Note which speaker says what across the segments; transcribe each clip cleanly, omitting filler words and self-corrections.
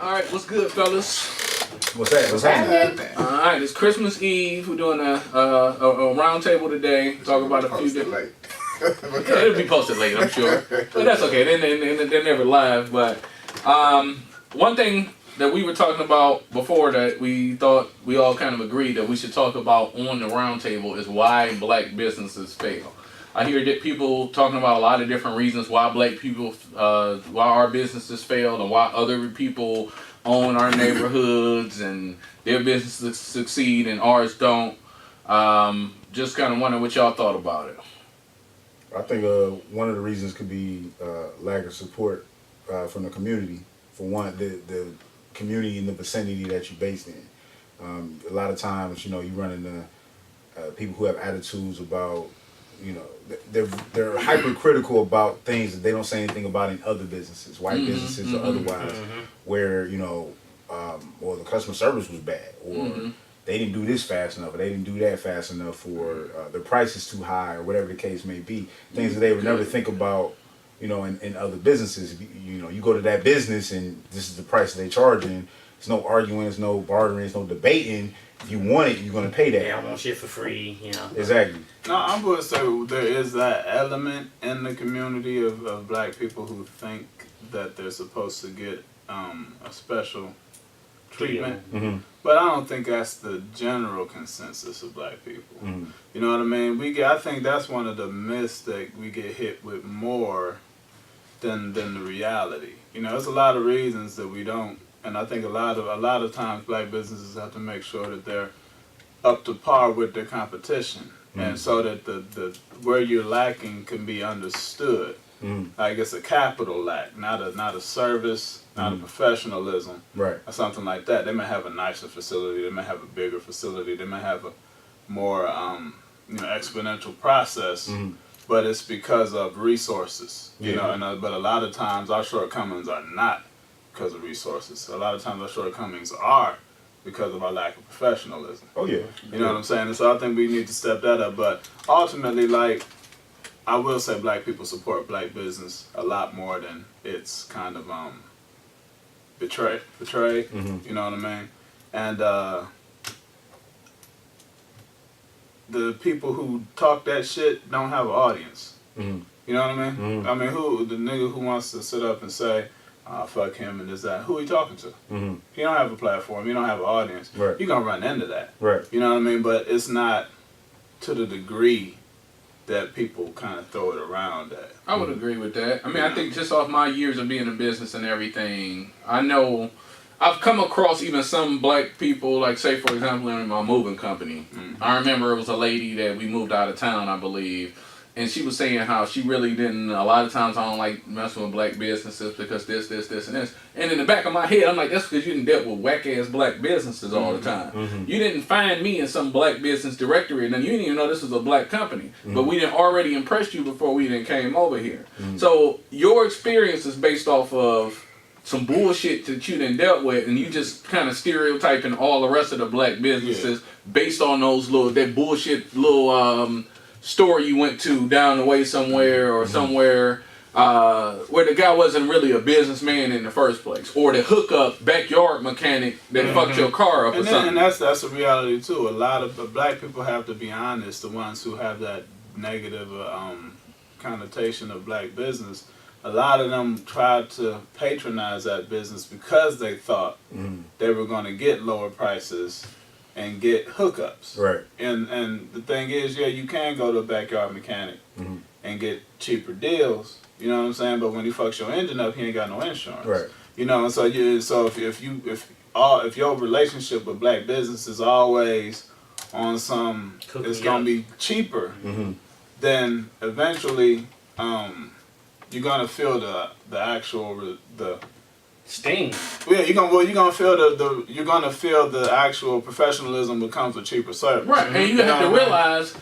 Speaker 1: All right, what's good, fellas?
Speaker 2: What's that? What's happening?
Speaker 1: All right, it's Christmas Eve. We're doing a round table today. Talk about a few different. Yeah, it'll be posted late, I'm sure, but that's okay. They're never live. But one thing that we were talking about before that we thought we all kind of agreed that we should talk about on the round table is why black businesses fail. I hear that people talking about a lot of different reasons why black people, why our businesses failed, and why other people own our neighborhoods and their businesses succeed and ours don't. Just kind of wondering what y'all thought about it.
Speaker 2: I think one of the reasons could be lack of support from the community. For one, the community in the vicinity that you're based in. A lot of times, you run into people who have attitudes about, they're hypercritical about things that they don't say anything about in other businesses, white businesses or otherwise, where, or the customer service was bad, or they didn't do this fast enough, or they didn't do that fast enough, or the price is too high, or whatever the case may be. Things that they would never think about, in other businesses. You go to that business and this is the price that they charging. There's no arguing, there's no bartering, there's no debating. If you want it, you're going to pay that.
Speaker 3: Yeah, I want shit for free,
Speaker 2: Exactly.
Speaker 4: No, I'm going to say there is that element in the community of black people who think that they're supposed to get a special treatment.
Speaker 2: Mm-hmm.
Speaker 4: But I don't think that's the general consensus of black people.
Speaker 2: Mm-hmm.
Speaker 4: You know what I mean? I think that's one of the myths that we get hit with more than the reality. There's a lot of reasons that we don't. And I think a lot of times black businesses have to make sure that they're up to par with their competition, and so that the where you're lacking can be understood. Like it's a capital lack, not a service, not a professionalism,
Speaker 2: right,
Speaker 4: or something like that. They may have a nicer facility, they may have a bigger facility, they may have a more exponential process, but it's because of resources. But a lot of times our shortcomings are not because of resources. A lot of times our shortcomings are because of our lack of professionalism.
Speaker 2: Oh yeah.
Speaker 4: You know what I'm saying? And so I think we need to step that up. But ultimately, I will say black people support black business a lot more than it's kind of betrayed. You know what I mean? And the people who talk that shit don't have an audience. You know what I mean? I mean, the nigga who wants to sit up and say, fuck him and this, that. Who are you talking to? He don't have a platform. You don't have an audience.
Speaker 2: Right.
Speaker 4: You're going to run into that.
Speaker 2: Right.
Speaker 4: You know what I mean? But it's not to the degree that people kind of throw it around at.
Speaker 1: I would agree with that. I mean, I think just off my years of being in business and everything, I know I've come across even some black people, like say, for example, in my moving company. I remember it was a lady that we moved out of town, I believe. And she was saying how she really didn't, a lot of times I don't like messing with black businesses because this, and this. And in the back of my head, I'm like, that's because you didn't deal with whack-ass black businesses all the time. You didn't find me in some black business directory, and then you didn't even know this was a black company. But we didn't already impress you before we even came over here. So your experience is based off of some bullshit that you done dealt with, and you just kind of stereotyping all the rest of the black businesses based on that bullshit little store you went to down the way somewhere, or somewhere where the guy wasn't really a businessman in the first place, or the hookup backyard mechanic that fucked your car up or something.
Speaker 4: And that's a reality too. A lot of black people have to be honest. The ones who have that negative connotation of black business, a lot of them tried to patronize that business because they thought they were going to get lower prices and get hookups.
Speaker 2: Right.
Speaker 4: And the thing is, you can go to a backyard mechanic and get cheaper deals. You know what I'm saying? But when he fucks your engine up, he ain't got no insurance.
Speaker 2: Right.
Speaker 4: And so if your relationship with black business is always on it's gonna be cheaper, then eventually you're gonna feel the actual
Speaker 3: sting.
Speaker 4: Yeah, you're gonna feel the actual professionalism becomes a cheaper service.
Speaker 1: Right, and you have to realize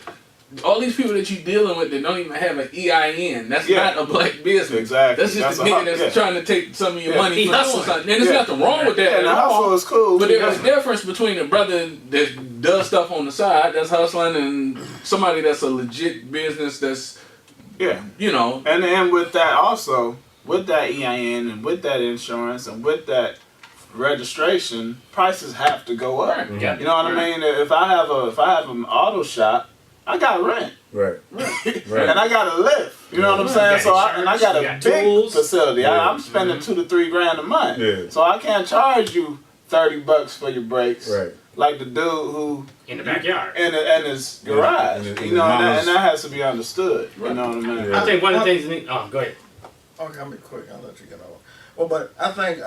Speaker 1: all these people that you're dealing with that don't even have an EIN. That's not a black business.
Speaker 4: Exactly.
Speaker 1: That's just a nigga that's trying to take some of your money from something. And there's nothing wrong with that.
Speaker 4: And the hustle is cool.
Speaker 1: But there's a difference between a brother that does stuff on the side, that's hustling, and somebody that's a legit business that's
Speaker 4: And with that also, with that EIN and with that insurance and with that registration, prices have to go up.
Speaker 1: Right.
Speaker 3: Yeah.
Speaker 4: You know what I mean? If I have an auto shop, I got rent.
Speaker 2: Right.
Speaker 4: And I got a lift. You know what I'm saying?
Speaker 3: You got
Speaker 4: And I got a
Speaker 3: insurance,
Speaker 4: big
Speaker 3: you got tools.
Speaker 4: facility.
Speaker 2: Yeah.
Speaker 4: I'm spending $2 to $3 grand a month.
Speaker 2: Yeah.
Speaker 4: So I can't charge you $30 for your brakes.
Speaker 2: Right.
Speaker 4: Like the dude who
Speaker 3: In the backyard.
Speaker 4: in his garage.
Speaker 2: And
Speaker 4: You know, and
Speaker 2: mama's-
Speaker 4: that has to be understood. You know what I mean?
Speaker 2: Yeah.
Speaker 3: I think one of the things. Oh, go ahead.
Speaker 5: Okay, I'll be quick. I'll let you get over. Well, but I think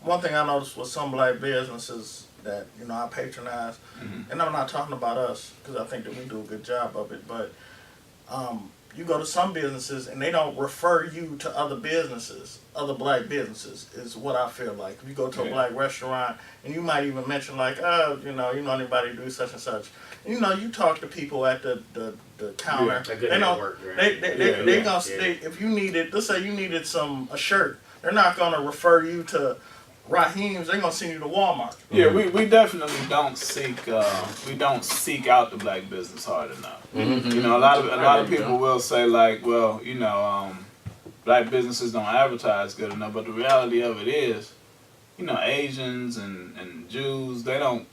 Speaker 5: one thing I noticed with some black businesses that I patronize, and I'm not talking about us because I think that we do a good job of it, but you go to some businesses and they don't refer you to other businesses, other black businesses, is what I feel like. If you go to a black restaurant and you might even mention like, oh, you know anybody do such and such. You talk to people at the counter.
Speaker 3: A good
Speaker 5: They don't.
Speaker 3: network, right?
Speaker 5: They gonna if you needed, let's say you needed a shirt, they're not gonna refer you to Raheem's. They're gonna send you to Walmart.
Speaker 4: Yeah, we definitely don't seek out the black business hard enough. You know, a lot of people will say like, well, black businesses don't advertise good enough, but the reality of it is, Asians and Jews, they don't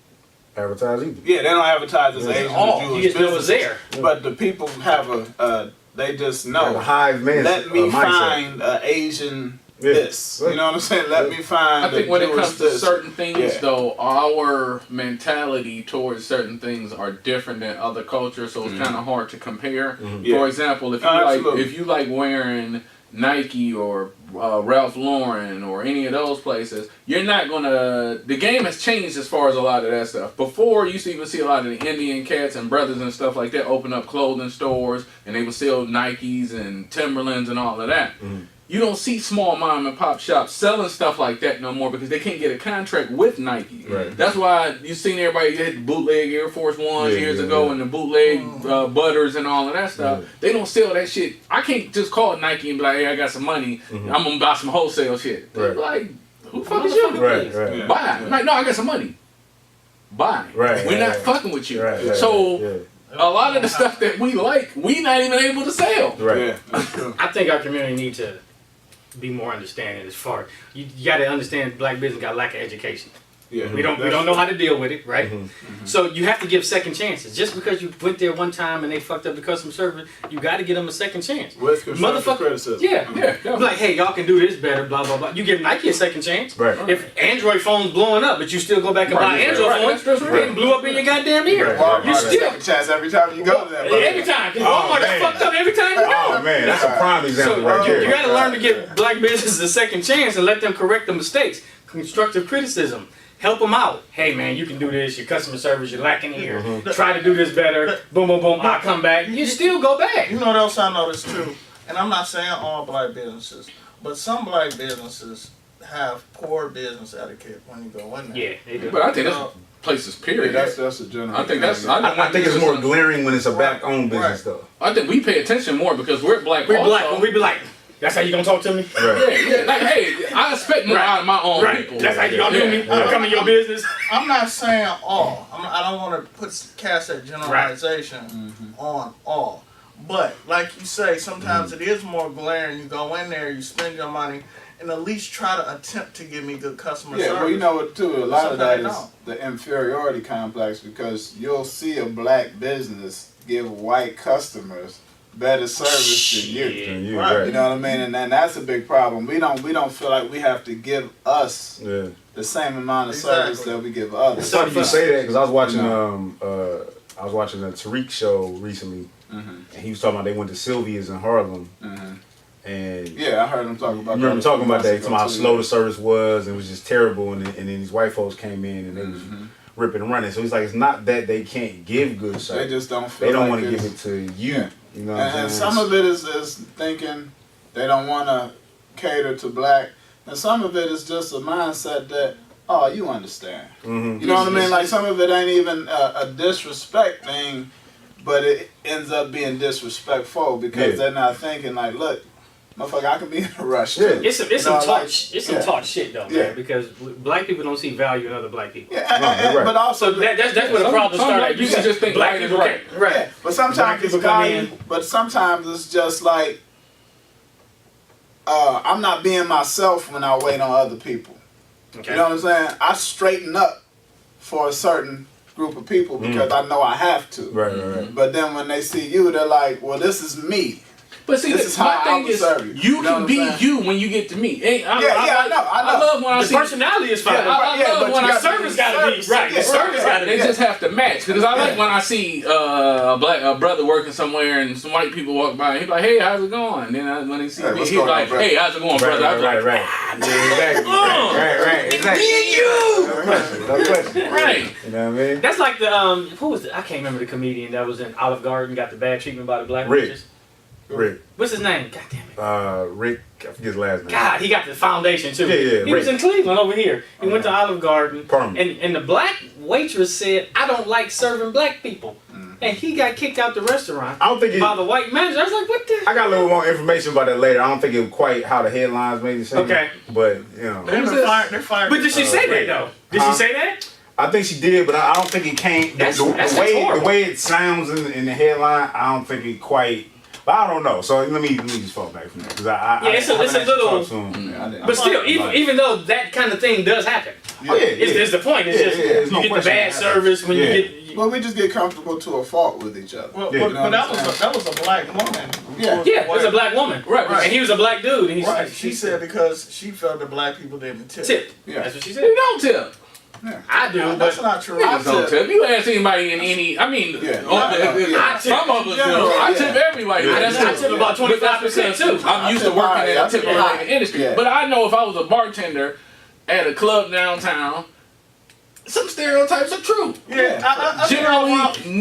Speaker 2: Advertise either.
Speaker 4: they don't advertise as Asian or
Speaker 3: You
Speaker 4: Jewish
Speaker 3: just know it's
Speaker 4: businesses.
Speaker 3: there.
Speaker 4: But the people have they just know.
Speaker 2: Like a hive man.
Speaker 4: Let me
Speaker 2: mindset.
Speaker 4: find an Asian this. You know what I'm saying? Let me find.
Speaker 1: I think
Speaker 4: a
Speaker 1: when it
Speaker 4: Jewish
Speaker 1: comes to
Speaker 4: this.
Speaker 1: certain things,
Speaker 4: Yeah.
Speaker 1: though, our mentality towards certain things are different than other cultures, so it's kind of hard to compare.
Speaker 4: Yeah.
Speaker 1: For example, if you
Speaker 4: Absolutely.
Speaker 1: like wearing Nike or Ralph Lauren or any of those places, you're not gonna. The game has changed as far as a lot of that stuff. Before, you used to even see a lot of the Indian cats and brothers and stuff like that open up clothing stores, and they would sell Nikes and Timberlands and all of that. You don't see small mom and pop shops selling stuff like that no more because they can't get a contract with Nike.
Speaker 2: Right.
Speaker 1: That's why you seen everybody hit bootleg Air Force Ones years ago
Speaker 2: yeah.
Speaker 1: and the bootleg Butters and all of that stuff.
Speaker 2: Yeah.
Speaker 1: They don't sell that shit. I can't just call Nike and be like, hey, I got some money. I'm gonna buy some wholesale shit. They're
Speaker 2: Right.
Speaker 1: like, who the fuck is you?
Speaker 2: Right, right.
Speaker 4: Yeah.
Speaker 1: Buy. I'm like, no, I got some money. Buy.
Speaker 2: Right,
Speaker 1: We're not
Speaker 2: right.
Speaker 1: fucking with you.
Speaker 2: Right,
Speaker 1: So
Speaker 2: yeah.
Speaker 1: a lot of the stuff that we like, we not even able to sell.
Speaker 2: Right.
Speaker 4: Yeah, that's true.
Speaker 3: I think our community needs to be more understanding as far. You got to understand black business got lack of education.
Speaker 4: Yeah,
Speaker 3: We don't know how to deal with it, right? So you have to give second chances. Just because you went there one time and they fucked up the customer service, you got to give them a second chance.
Speaker 4: With constructive
Speaker 3: Motherfucker-
Speaker 4: criticism.
Speaker 3: Yeah.
Speaker 1: Yeah.
Speaker 3: Like, hey, y'all can do this better, blah blah blah. You give Nike a second chance.
Speaker 2: Right.
Speaker 3: If Android phone's blowing up, but you still go back and buy
Speaker 1: Right,
Speaker 3: Android
Speaker 1: right,
Speaker 3: phones,
Speaker 1: that's right.
Speaker 3: it blew up in your goddamn ear.
Speaker 2: Right.
Speaker 4: Walmart
Speaker 3: You
Speaker 4: has
Speaker 3: still
Speaker 4: second chance every time you go to that.
Speaker 3: every time. 'Cause Walmart is
Speaker 2: man.
Speaker 3: fucked up every time you go.
Speaker 2: Oh man, that's a prime example
Speaker 3: So
Speaker 2: right there.
Speaker 3: you got to learn to give black businesses a second chance and let them correct the mistakes. Constructive criticism. Help them out. Hey man, you can do this. Your customer service, you're lacking here. Try to do this better. Boom, boom, boom. I'll come back. You still go back.
Speaker 5: You know what else I noticed too, and I'm not saying all black businesses, but some black businesses have poor business etiquette when you go in there.
Speaker 3: Yeah, they do.
Speaker 1: But I think that's places,
Speaker 4: Yeah,
Speaker 1: period.
Speaker 4: that's a general.
Speaker 1: I think that's.
Speaker 4: thing.
Speaker 2: I think it's more glaring when it's a black-owned business,
Speaker 5: Right.
Speaker 2: though.
Speaker 1: I think we pay attention more because we're black.
Speaker 3: We're
Speaker 1: also.
Speaker 3: black, but we be like, that's how you gonna talk to me?
Speaker 2: Right.
Speaker 1: Yeah. Like, hey, I expect more out of my own people.
Speaker 3: That's how you gonna do me? I'm coming to your business.
Speaker 5: I'm not saying all. I don't want to cast that generalization on all. But like you say, sometimes it is more glaring. You go in there, you spend your money, and at least try to attempt to give me good customer
Speaker 4: Yeah,
Speaker 5: service.
Speaker 4: well, you know what too? A lot of that
Speaker 5: Sometimes
Speaker 4: is the inferiority complex because you'll see a black business give white customers better service than you.
Speaker 2: And you,
Speaker 5: Right.
Speaker 4: You know what I mean? And that's a big problem. We don't feel like we have to give us
Speaker 2: Yeah.
Speaker 4: the same amount of
Speaker 5: Exactly.
Speaker 4: service that we give others.
Speaker 2: It's funny you say that because I was watching
Speaker 4: You
Speaker 2: I was watching a Tariq show recently,
Speaker 4: Mhm.
Speaker 2: and he was talking about they went to Sylvia's in Harlem,
Speaker 4: Mhm.
Speaker 2: and
Speaker 4: Yeah, I heard him talk about
Speaker 2: I remember
Speaker 4: that.
Speaker 2: talking about that,
Speaker 4: Months
Speaker 2: talking about how
Speaker 4: ago, too,
Speaker 2: slow
Speaker 4: yeah.
Speaker 2: the service was, and it was just terrible, and then these white folks came in and they was ripping and running. So he's like, it's not that they can't give good
Speaker 4: They
Speaker 2: service,
Speaker 4: just don't feel
Speaker 2: they don't
Speaker 4: like
Speaker 2: want to
Speaker 4: it's-
Speaker 2: give it to you.
Speaker 4: Yeah.
Speaker 2: You know what I'm saying?
Speaker 4: And some of it is thinking they don't want to cater to black, and some of it is just a mindset that, oh, you understand.
Speaker 2: Mhm.
Speaker 4: You know what I mean? Like some of it ain't even a disrespect thing, but it ends up being disrespectful because
Speaker 2: Yeah.
Speaker 4: they're not thinking like, look, motherfucker, I can be in a rush
Speaker 2: Yeah.
Speaker 4: too.
Speaker 3: It's some
Speaker 4: You know,
Speaker 3: talk.
Speaker 4: like,
Speaker 3: It's some
Speaker 4: yeah.
Speaker 3: talk shit though,
Speaker 4: Yeah.
Speaker 3: man. Because black people don't see value in other black people.
Speaker 4: Yeah,
Speaker 2: you're right.
Speaker 4: but also
Speaker 3: So that's where the
Speaker 1: Some
Speaker 3: problem
Speaker 1: black
Speaker 3: started.
Speaker 1: people just think
Speaker 3: black
Speaker 1: right is
Speaker 3: people
Speaker 1: right.
Speaker 3: can't- right.
Speaker 4: Yeah, but sometimes
Speaker 3: Black
Speaker 4: it's
Speaker 3: people come
Speaker 4: value,
Speaker 3: in.
Speaker 4: but sometimes it's just like I'm not being myself when I wait on other people.
Speaker 3: Okay.
Speaker 4: You know what I'm saying? I straighten up for a certain group of people because I know I have to.
Speaker 2: Right.
Speaker 4: But then when they see you, they're like, well, this is me.
Speaker 1: But see,
Speaker 4: This is
Speaker 1: my
Speaker 4: how I
Speaker 1: thing
Speaker 4: would
Speaker 1: is,
Speaker 4: serve you.
Speaker 1: you
Speaker 4: You know
Speaker 1: can
Speaker 4: what
Speaker 1: be
Speaker 4: I'm saying?
Speaker 1: you when you get to me. I
Speaker 4: I
Speaker 1: love when I
Speaker 3: The
Speaker 1: see.
Speaker 3: personality is fine.
Speaker 1: Yeah, I
Speaker 4: Yeah,
Speaker 1: love
Speaker 4: but
Speaker 1: when
Speaker 4: you
Speaker 1: I
Speaker 4: got to
Speaker 3: service gotta be
Speaker 4: service.
Speaker 3: right.
Speaker 4: Yeah,
Speaker 3: The service
Speaker 4: right.
Speaker 3: gotta be.
Speaker 1: They just have to match because I like when I see a brother working somewhere and some white people walk by and he's like, "Hey, how's it going?" Then when he see
Speaker 4: Hey,
Speaker 1: me,
Speaker 4: what's
Speaker 1: he's
Speaker 4: going on,
Speaker 1: like,
Speaker 4: brother?
Speaker 1: "Hey, how's it going, brother?" I'm like,
Speaker 2: Yeah, exactly. Right. Exactly.
Speaker 1: "Me and you."
Speaker 2: No question.
Speaker 1: Right.
Speaker 2: You know what I mean?
Speaker 3: That's like the who was I can't remember the comedian that was in Olive Garden got the bad treatment by the black
Speaker 2: Rick.
Speaker 3: witches.
Speaker 2: Rick.
Speaker 3: What's his name? God damn it.
Speaker 2: Rick. I forget his last name.
Speaker 3: God, he got the foundation too.
Speaker 2: Yeah,
Speaker 3: He was
Speaker 2: Rick.
Speaker 3: in Cleveland over here. He went to Olive Garden,
Speaker 2: Parma.
Speaker 3: and the black waitress said, "I don't like serving black people," and he got kicked out the restaurant
Speaker 2: I don't think it.
Speaker 3: by the white manager. I was like, "What the?"
Speaker 2: I got a little more information about that later. I don't think it was quite how the headlines made it seem.
Speaker 3: Okay.
Speaker 2: But you know,
Speaker 5: They're fired.
Speaker 3: But did she say that
Speaker 2: Rick.
Speaker 3: though? Did she say that?
Speaker 2: I think she did, but I don't think it came.
Speaker 3: That's
Speaker 2: The way
Speaker 3: horrible.
Speaker 2: it sounds in the headline, I don't think it quite. But I don't know. So let me just fall back from that because
Speaker 3: Yeah, it's a
Speaker 2: haven't actually
Speaker 3: little-
Speaker 2: talked to him.
Speaker 3: But still, even though that kind of thing does happen,
Speaker 2: Oh, yeah,
Speaker 3: it's the point. It's
Speaker 2: Yeah,
Speaker 3: just
Speaker 2: yeah, there's
Speaker 3: you
Speaker 2: no
Speaker 3: get the
Speaker 2: question
Speaker 3: bad
Speaker 2: about that.
Speaker 3: service when
Speaker 2: Yeah.
Speaker 3: you get.
Speaker 4: Well, we just get comfortable to a fault with each other.
Speaker 5: Well,
Speaker 2: Yeah.
Speaker 5: but that was a black woman.
Speaker 4: Yeah.
Speaker 3: Yeah, it was a black woman.
Speaker 1: Right.
Speaker 3: And he was a black dude. And
Speaker 5: Right. She said because she felt that black people didn't tip.
Speaker 3: tip.
Speaker 4: Yeah.
Speaker 3: That's what she
Speaker 1: You
Speaker 3: said.
Speaker 1: don't tip.
Speaker 3: I do,
Speaker 5: That's
Speaker 3: but
Speaker 5: not true.
Speaker 1: Niggas don't
Speaker 4: tip.
Speaker 1: tip. You ask anybody in any, I mean,
Speaker 4: Yeah.
Speaker 3: I tip.
Speaker 1: some of us do.
Speaker 4: Yeah.
Speaker 1: I tip everybody.
Speaker 2: Yeah.
Speaker 1: but that's
Speaker 3: I
Speaker 1: just-
Speaker 3: tip about
Speaker 1: but that's
Speaker 3: 25%
Speaker 1: because
Speaker 3: too.
Speaker 1: I'm used to
Speaker 4: tip
Speaker 1: working
Speaker 4: high.
Speaker 1: in
Speaker 4: I
Speaker 1: a
Speaker 4: tip
Speaker 1: tip
Speaker 4: high.
Speaker 1: related industry.
Speaker 4: Yeah.
Speaker 1: But I know if I was a bartender at a club downtown, some stereotypes are true.
Speaker 5: Yeah, I
Speaker 1: Generally,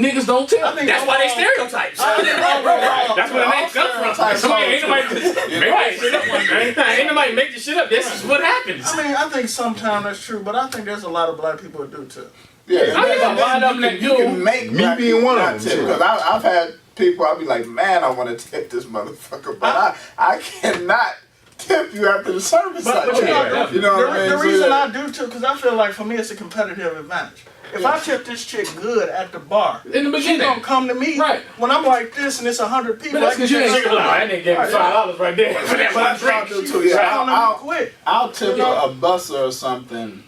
Speaker 1: niggas don't tip.
Speaker 5: I think
Speaker 3: That's why they stereotypes. That's where the name comes from. Somebody ain't nobody make that shit up one day. Ain't nobody make the shit up. This is what happens.
Speaker 5: I mean, I think sometimes that's true, but I think there's a lot of black people that do too.
Speaker 4: Yeah,
Speaker 1: I mean, a lot of them that
Speaker 4: you
Speaker 1: do.
Speaker 4: can make
Speaker 2: Me
Speaker 4: black
Speaker 2: being
Speaker 4: people
Speaker 2: one of
Speaker 4: not
Speaker 2: them,
Speaker 4: tip,
Speaker 2: too.
Speaker 4: because I've had people. I'll be like, man, I want to tip this motherfucker, but I cannot tip you after the service.
Speaker 5: But
Speaker 4: like
Speaker 5: you
Speaker 4: that.
Speaker 5: know,
Speaker 4: You know what I mean?
Speaker 5: the
Speaker 4: So,
Speaker 5: reason
Speaker 4: yeah.
Speaker 5: I do too, because I feel like for me it's a competitive advantage. If I tip this chick good at the bar,
Speaker 1: In the
Speaker 5: she gonna
Speaker 1: beginning.
Speaker 5: come to me.
Speaker 1: Right.
Speaker 5: When I'm like this and it's 100 people,
Speaker 1: But that's
Speaker 5: I can
Speaker 1: 'cause you
Speaker 5: say,
Speaker 1: ain't-
Speaker 3: Look, that nigga gave me $5 right there for that
Speaker 4: But
Speaker 3: one
Speaker 4: that's what I
Speaker 3: drink.
Speaker 4: do too. Yeah,
Speaker 5: I'll
Speaker 4: I'll
Speaker 5: quit.
Speaker 4: I'll tip
Speaker 5: You know?
Speaker 4: a busser or something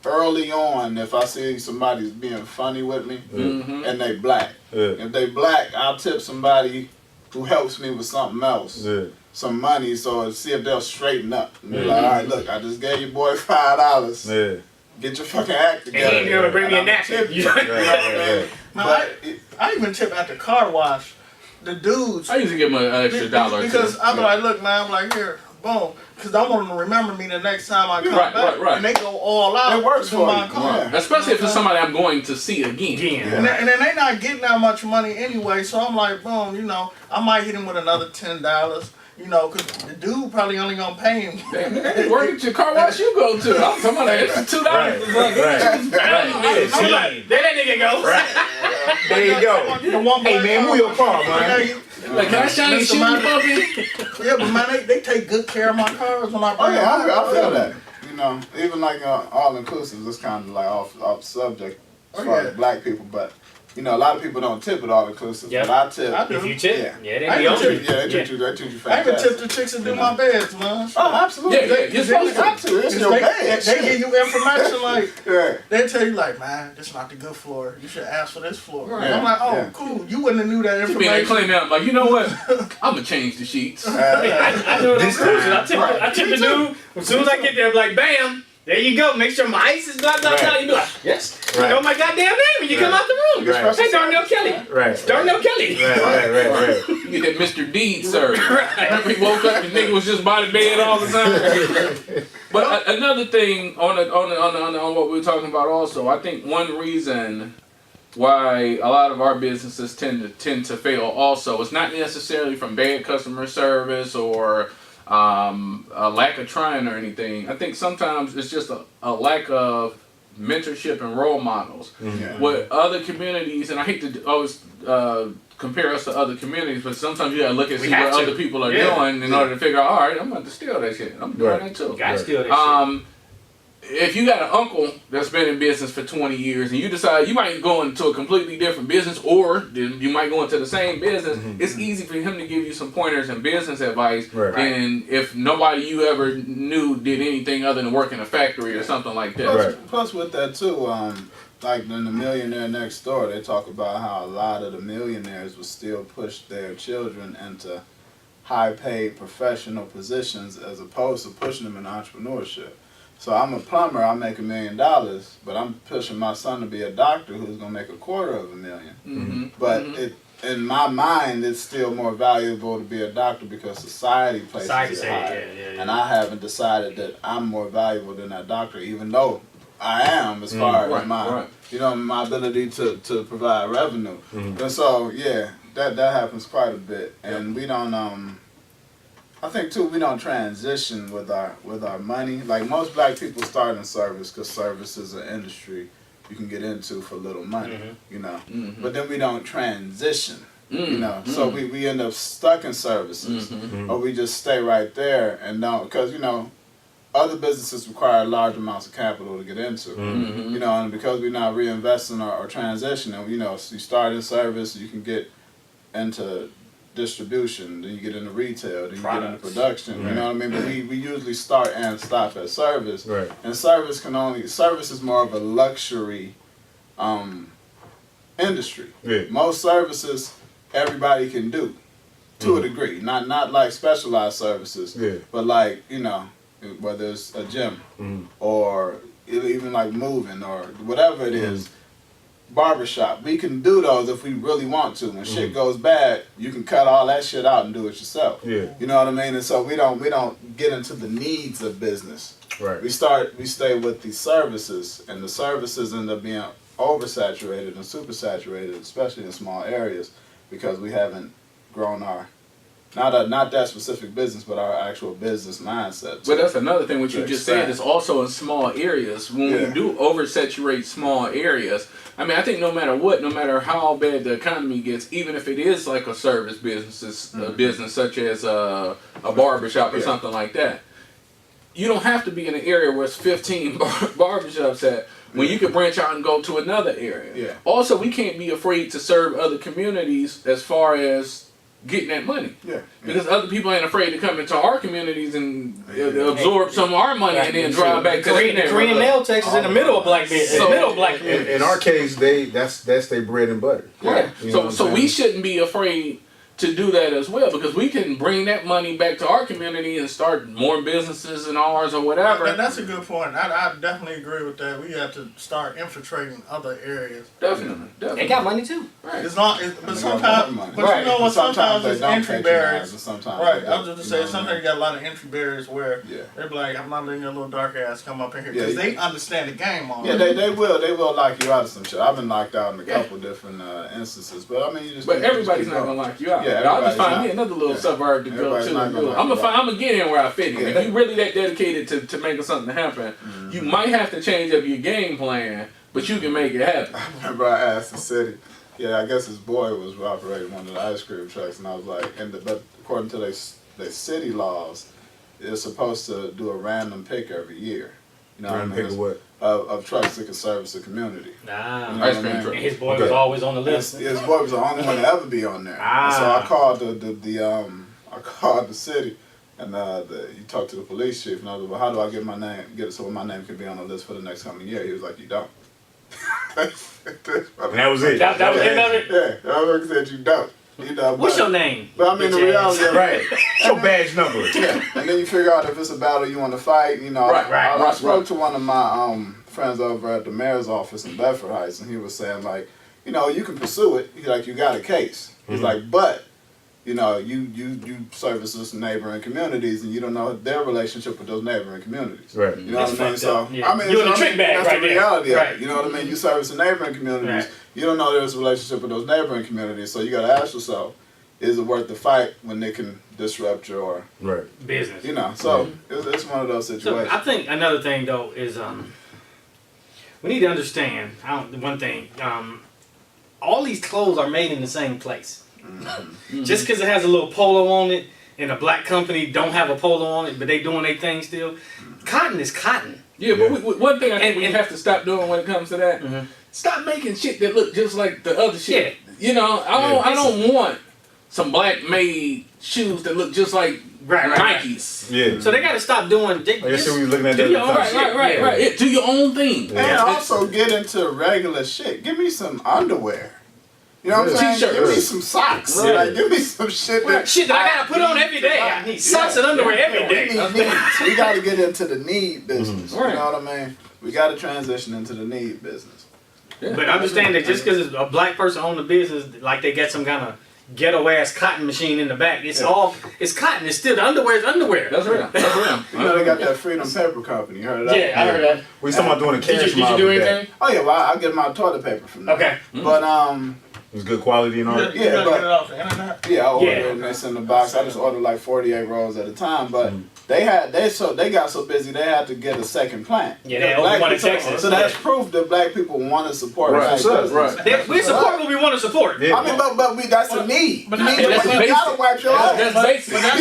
Speaker 4: early on if I see somebody's being funny with me
Speaker 1: Mhm.
Speaker 4: and they black.
Speaker 2: Yeah.
Speaker 4: If they black, I'll tip somebody who helps me with something else.
Speaker 2: Yeah.
Speaker 4: Some money, so see if they'll straighten up. And be like, all right, look, I just gave your boy $5.
Speaker 2: Yeah.
Speaker 4: Get your fucking act
Speaker 3: And
Speaker 4: together.
Speaker 3: he ain't gonna bring me a
Speaker 4: And I'ma
Speaker 3: napkin.
Speaker 4: tip you.
Speaker 3: Yeah.
Speaker 2: Yeah.
Speaker 5: Now,
Speaker 4: But
Speaker 5: I even tip at the car wash. The dudes.
Speaker 1: I usually give them an extra dollar. or
Speaker 5: Because
Speaker 1: two.
Speaker 5: I'm like, look, man, I'm like, here, boom. Because I want them to remember me the next time I come
Speaker 1: Right,
Speaker 5: back.
Speaker 1: right.
Speaker 5: And they go all out.
Speaker 4: It works
Speaker 5: to
Speaker 4: for
Speaker 5: my
Speaker 4: you,
Speaker 5: car.
Speaker 4: yeah.
Speaker 1: Especially if it's somebody I'm going to see again.
Speaker 3: Again.
Speaker 5: And then they not getting that much money anyway, so I'm like, boom, you know, I might hit him with another $10, you know, because the dude probably only gonna pay him.
Speaker 1: Damn, where did your car wash you go to? I'm talking about an extra $2.
Speaker 2: Right.
Speaker 3: I'm like, there that nigga go.
Speaker 2: There you go.
Speaker 5: The one
Speaker 2: Hey man, move your car, man.
Speaker 1: Like, can I shine your
Speaker 5: Mr.
Speaker 1: shoes,
Speaker 5: Money.
Speaker 1: puppy?
Speaker 5: Yeah, but man, they take good care of my cars when I
Speaker 4: oh
Speaker 5: bring
Speaker 4: yeah,
Speaker 5: them
Speaker 4: I
Speaker 5: back.
Speaker 4: feel that. You know, even like all inclusive, it's kind of like off subject as
Speaker 5: Oh,
Speaker 4: far
Speaker 5: yeah.
Speaker 4: as black people, but you know, a lot of people don't tip at all inclusive.
Speaker 3: Yeah.
Speaker 4: But I tip.
Speaker 5: I do.
Speaker 3: If you tip,
Speaker 4: Yeah.
Speaker 3: yeah, they
Speaker 5: I
Speaker 3: be
Speaker 5: can
Speaker 3: on
Speaker 5: tip.
Speaker 3: you.
Speaker 4: Yeah, they treat you. They treat you
Speaker 5: I even
Speaker 4: fantastic.
Speaker 5: tip the chicks that do my beds, man.
Speaker 4: Oh, absolutely.
Speaker 1: Yeah, yeah, you're supposed
Speaker 4: got to. It's your
Speaker 5: they,
Speaker 4: bed.
Speaker 5: they give you information like,
Speaker 4: Yeah.
Speaker 5: they tell you like, man, this not the good floor. You should ask for this floor.
Speaker 1: Right.
Speaker 5: I'm like, oh,
Speaker 4: Yeah.
Speaker 5: cool. You wouldn't have knew that
Speaker 1: You being there
Speaker 5: information.
Speaker 1: cleaning up, like, you know what? I'm gonna change the sheets.
Speaker 3: I do it on cruises. I tip the dude. As soon as I get there, I'm like, bam, there you go. Make sure my ice is blah, blah, blah.
Speaker 2: Right.
Speaker 3: You be like, yes. You
Speaker 2: Right.
Speaker 3: know my goddamn name when you come out the room.
Speaker 2: Right.
Speaker 3: Hey, Darnell Kelly.
Speaker 2: Right.
Speaker 3: Darnell Kelly.
Speaker 2: Right.
Speaker 1: You get that Mr. Deed service. Remember he woke up and nigga was just by the bed all the time. But another thing on what we were talking about also, I think one reason why a lot of our businesses tend to fail also, it's not necessarily from bad customer service or a lack of trying or anything. I think sometimes it's just a lack of mentorship and role models.
Speaker 4: Yeah.
Speaker 1: With other communities, and I hate to always compare us to other communities, but sometimes you gotta look and
Speaker 3: We
Speaker 1: see
Speaker 3: have
Speaker 1: what
Speaker 3: to.
Speaker 1: other people are
Speaker 3: Yeah.
Speaker 1: doing in order to figure out, all right, I'm going to steal that shit. I'm doing
Speaker 2: Right.
Speaker 1: that too.
Speaker 3: Gotta steal that shit.
Speaker 1: if you got an uncle that's been in business for 20 years and you decide you might go into a completely different business or you might go into the same business, it's easy for him to give you some pointers and business advice.
Speaker 2: Right.
Speaker 1: And if nobody you ever knew did anything other than work in a factory or something like that.
Speaker 2: Right.
Speaker 4: Plus with that too, like in The Millionaire Next Door, they talk about how a lot of the millionaires would still push their children into high-paid professional positions as opposed to pushing them in entrepreneurship. So I'm a plumber, I make $1 million, but I'm pushing my son to be a doctor who's gonna make $250,000. But in my mind, it's still more valuable to be a doctor because society places it higher.
Speaker 3: Yeah.
Speaker 4: And I haven't decided that I'm more valuable than that doctor, even though I am as far as my, you know, my ability to provide revenue. And so, yeah, that happens quite a bit. And we don't, I think too, we don't transition with our money. Like most black people start in service because service is an industry you can get into for little money, you know. But then we don't transition, you know. So we end up stuck in services, or we just stay right there and don't, because, you know, other businesses require large amounts of capital to get into, you know, and because we're not reinvesting or transitioning, you know, so you start in service, you can get into distribution, then you get into retail, then you get into production, you know what I mean? But we usually start and stop at service, and service is more of a luxury industry. Most services everybody can do to a degree, not like specialized services, but like, you know, whether it's a gym or even like moving or whatever it is, barbershop. We can do those if we really want to. When shit goes bad, you can cut all that shit out and do it yourself. You know what I mean? And so we don't get into the needs of business. We stay with the services, and the services end up being oversaturated and supersaturated, especially in small areas, because we haven't grown our not that specific business, but our actual business mindset.
Speaker 1: But that's another thing what you just said is also in small areas. When we do oversaturate small areas, I mean, I think no matter what, no matter how bad the economy gets, even if it is like a service business, a business such as a barbershop or something like that, you don't have to be in an area where it's 15 barbershops at, when you can branch out and go to another area. Also, we can't be afraid to serve other communities as far as getting that money. Because other people ain't afraid to come into our communities and absorb some of our money and then drive back to their
Speaker 3: Korean nail tech is in the middle of black communities.
Speaker 2: In our case, that's their bread and butter.
Speaker 1: So we shouldn't be afraid to do that as well, because we can bring that money back to our community and start more businesses in ours or whatever.
Speaker 5: And that's a good point. I definitely agree with that. We have to start infiltrating other areas.
Speaker 1: Definitely.
Speaker 3: They got money too.
Speaker 5: It's not, but sometimes, but you know what? Sometimes there's entry barriers. Right. I was just gonna say, sometimes you got a lot of entry barriers where they're like, I'm not letting your little dark ass come up in here, because they understand the game already.
Speaker 4: They will lock you out of some shit. I've been locked out in a couple different instances, but I mean, you just.
Speaker 1: But everybody's not gonna lock you out. I'll just find me another little suburb to go to. I'm gonna get in where I fit in. If you're really that dedicated to making something happen, you might have to change up your game plan, but you can make it happen.
Speaker 4: I remember I asked the city. I guess his boy was operating one of the ice cream trucks, and I was like, but according to their city laws, they're supposed to do a random pick every year. You know,
Speaker 2: random pick of what?
Speaker 4: Of trucks that can service the community.
Speaker 1: Ice cream truck.
Speaker 3: And his boy was always on the list.
Speaker 4: His boy was the only one to ever be on there. And so I called I called the city, and you talked to the police chief, and I was like, well, how do I get it so my name can be on the list for the next coming year? He was like, you don't.
Speaker 2: And that was it.
Speaker 3: That was the end of it?
Speaker 4: Yeah, I said you don't.
Speaker 3: What's your name?
Speaker 4: But I mean, the reality of
Speaker 2: it. Your badge number.
Speaker 4: And then you figure out if it's a battle you want to fight. You know, I spoke to one of my friends over at the mayor's office in Bedford Heights, and he was saying, like, you know, you can pursue it. He's like, you got a case. He's like, but, you know, you service those neighboring communities, and you don't know their relationship with those neighboring communities.
Speaker 2: Right.
Speaker 4: You know what I mean? So,
Speaker 3: I mean, you're in the trick bag
Speaker 4: that's
Speaker 3: right
Speaker 4: the reality
Speaker 3: there.
Speaker 4: of it. You know what I mean? You service the neighboring communities. You don't know there's a relationship with those neighboring communities, so you got to ask yourself, is it worth the fight when they can disrupt your
Speaker 3: business?
Speaker 4: You know, so it's one of those situations.
Speaker 3: So I think another thing though is we need to understand one thing. All these clothes are made in the same place. Just because it has a little polo on it, and a black company don't have a polo on it, but they doing their thing still. Cotton is cotton.
Speaker 1: Yeah,
Speaker 2: Yeah.
Speaker 1: but one thing I think
Speaker 3: And-
Speaker 1: we have to stop doing when it comes to that,
Speaker 3: Mhm.
Speaker 1: stop making shit that look just like the other shit.
Speaker 3: Yeah.
Speaker 1: You know, I don't want some black made shoes that look just like
Speaker 3: Right.
Speaker 1: Nikes.
Speaker 2: Yeah.
Speaker 3: So they got to stop doing. They,
Speaker 2: I guess we was looking at
Speaker 3: do
Speaker 2: that
Speaker 3: your
Speaker 2: at
Speaker 3: own
Speaker 2: the time.
Speaker 3: right,
Speaker 1: Right. Yeah, do your own thing.
Speaker 2: Yeah.
Speaker 4: And also get into regular shit. Give me some underwear. You know what I'm
Speaker 2: Yeah.
Speaker 4: saying?
Speaker 1: T-shirt.
Speaker 4: Give me
Speaker 2: Yeah.
Speaker 4: some socks.
Speaker 1: Right.
Speaker 4: Like, give me some shit that
Speaker 3: Shit that I gotta put on every day. I need socks and underwear every
Speaker 4: We
Speaker 3: day.
Speaker 4: need needs. We got to get into the need business.
Speaker 1: Right.
Speaker 4: You know what I mean? We got to transition into the need business.
Speaker 1: Yeah.
Speaker 3: But understand that just because a black person owns a business, like they got some kind of ghetto ass cotton machine in the back, it's cotton. It's still the underwear is underwear.
Speaker 1: That's real. That's real.
Speaker 4: You know they got that Freedom Paper Company. You heard of that?
Speaker 3: Yeah, I heard that.
Speaker 2: We was talking about doing a cash
Speaker 3: Did you
Speaker 2: model
Speaker 3: do
Speaker 2: with that.
Speaker 3: anything?
Speaker 4: Oh yeah, well I get my toilet paper from them.
Speaker 3: Okay.
Speaker 4: But
Speaker 2: It was good quality and all that.
Speaker 5: You
Speaker 4: Yeah,
Speaker 5: gotta
Speaker 4: but-
Speaker 5: get it off the internet.
Speaker 4: yeah, I ordered
Speaker 3: Yeah.
Speaker 4: it and they sent the box. I just ordered like 48 rolls at a time, but they got so busy they had to get a second plant.
Speaker 3: Yeah, they
Speaker 4: Black
Speaker 3: opened one in
Speaker 4: people-
Speaker 3: Texas.
Speaker 4: So that's proof that black people want to support
Speaker 1: Right.
Speaker 4: black
Speaker 2: That's what's up,
Speaker 4: business.
Speaker 1: right.
Speaker 3: We support what we want to support.
Speaker 2: Yeah.
Speaker 4: I mean, but that's a need.
Speaker 5: but
Speaker 4: You need
Speaker 5: that's
Speaker 4: to- you
Speaker 1: basic.
Speaker 4: gotta wipe your ass.
Speaker 1: That's basic.
Speaker 5: But that's,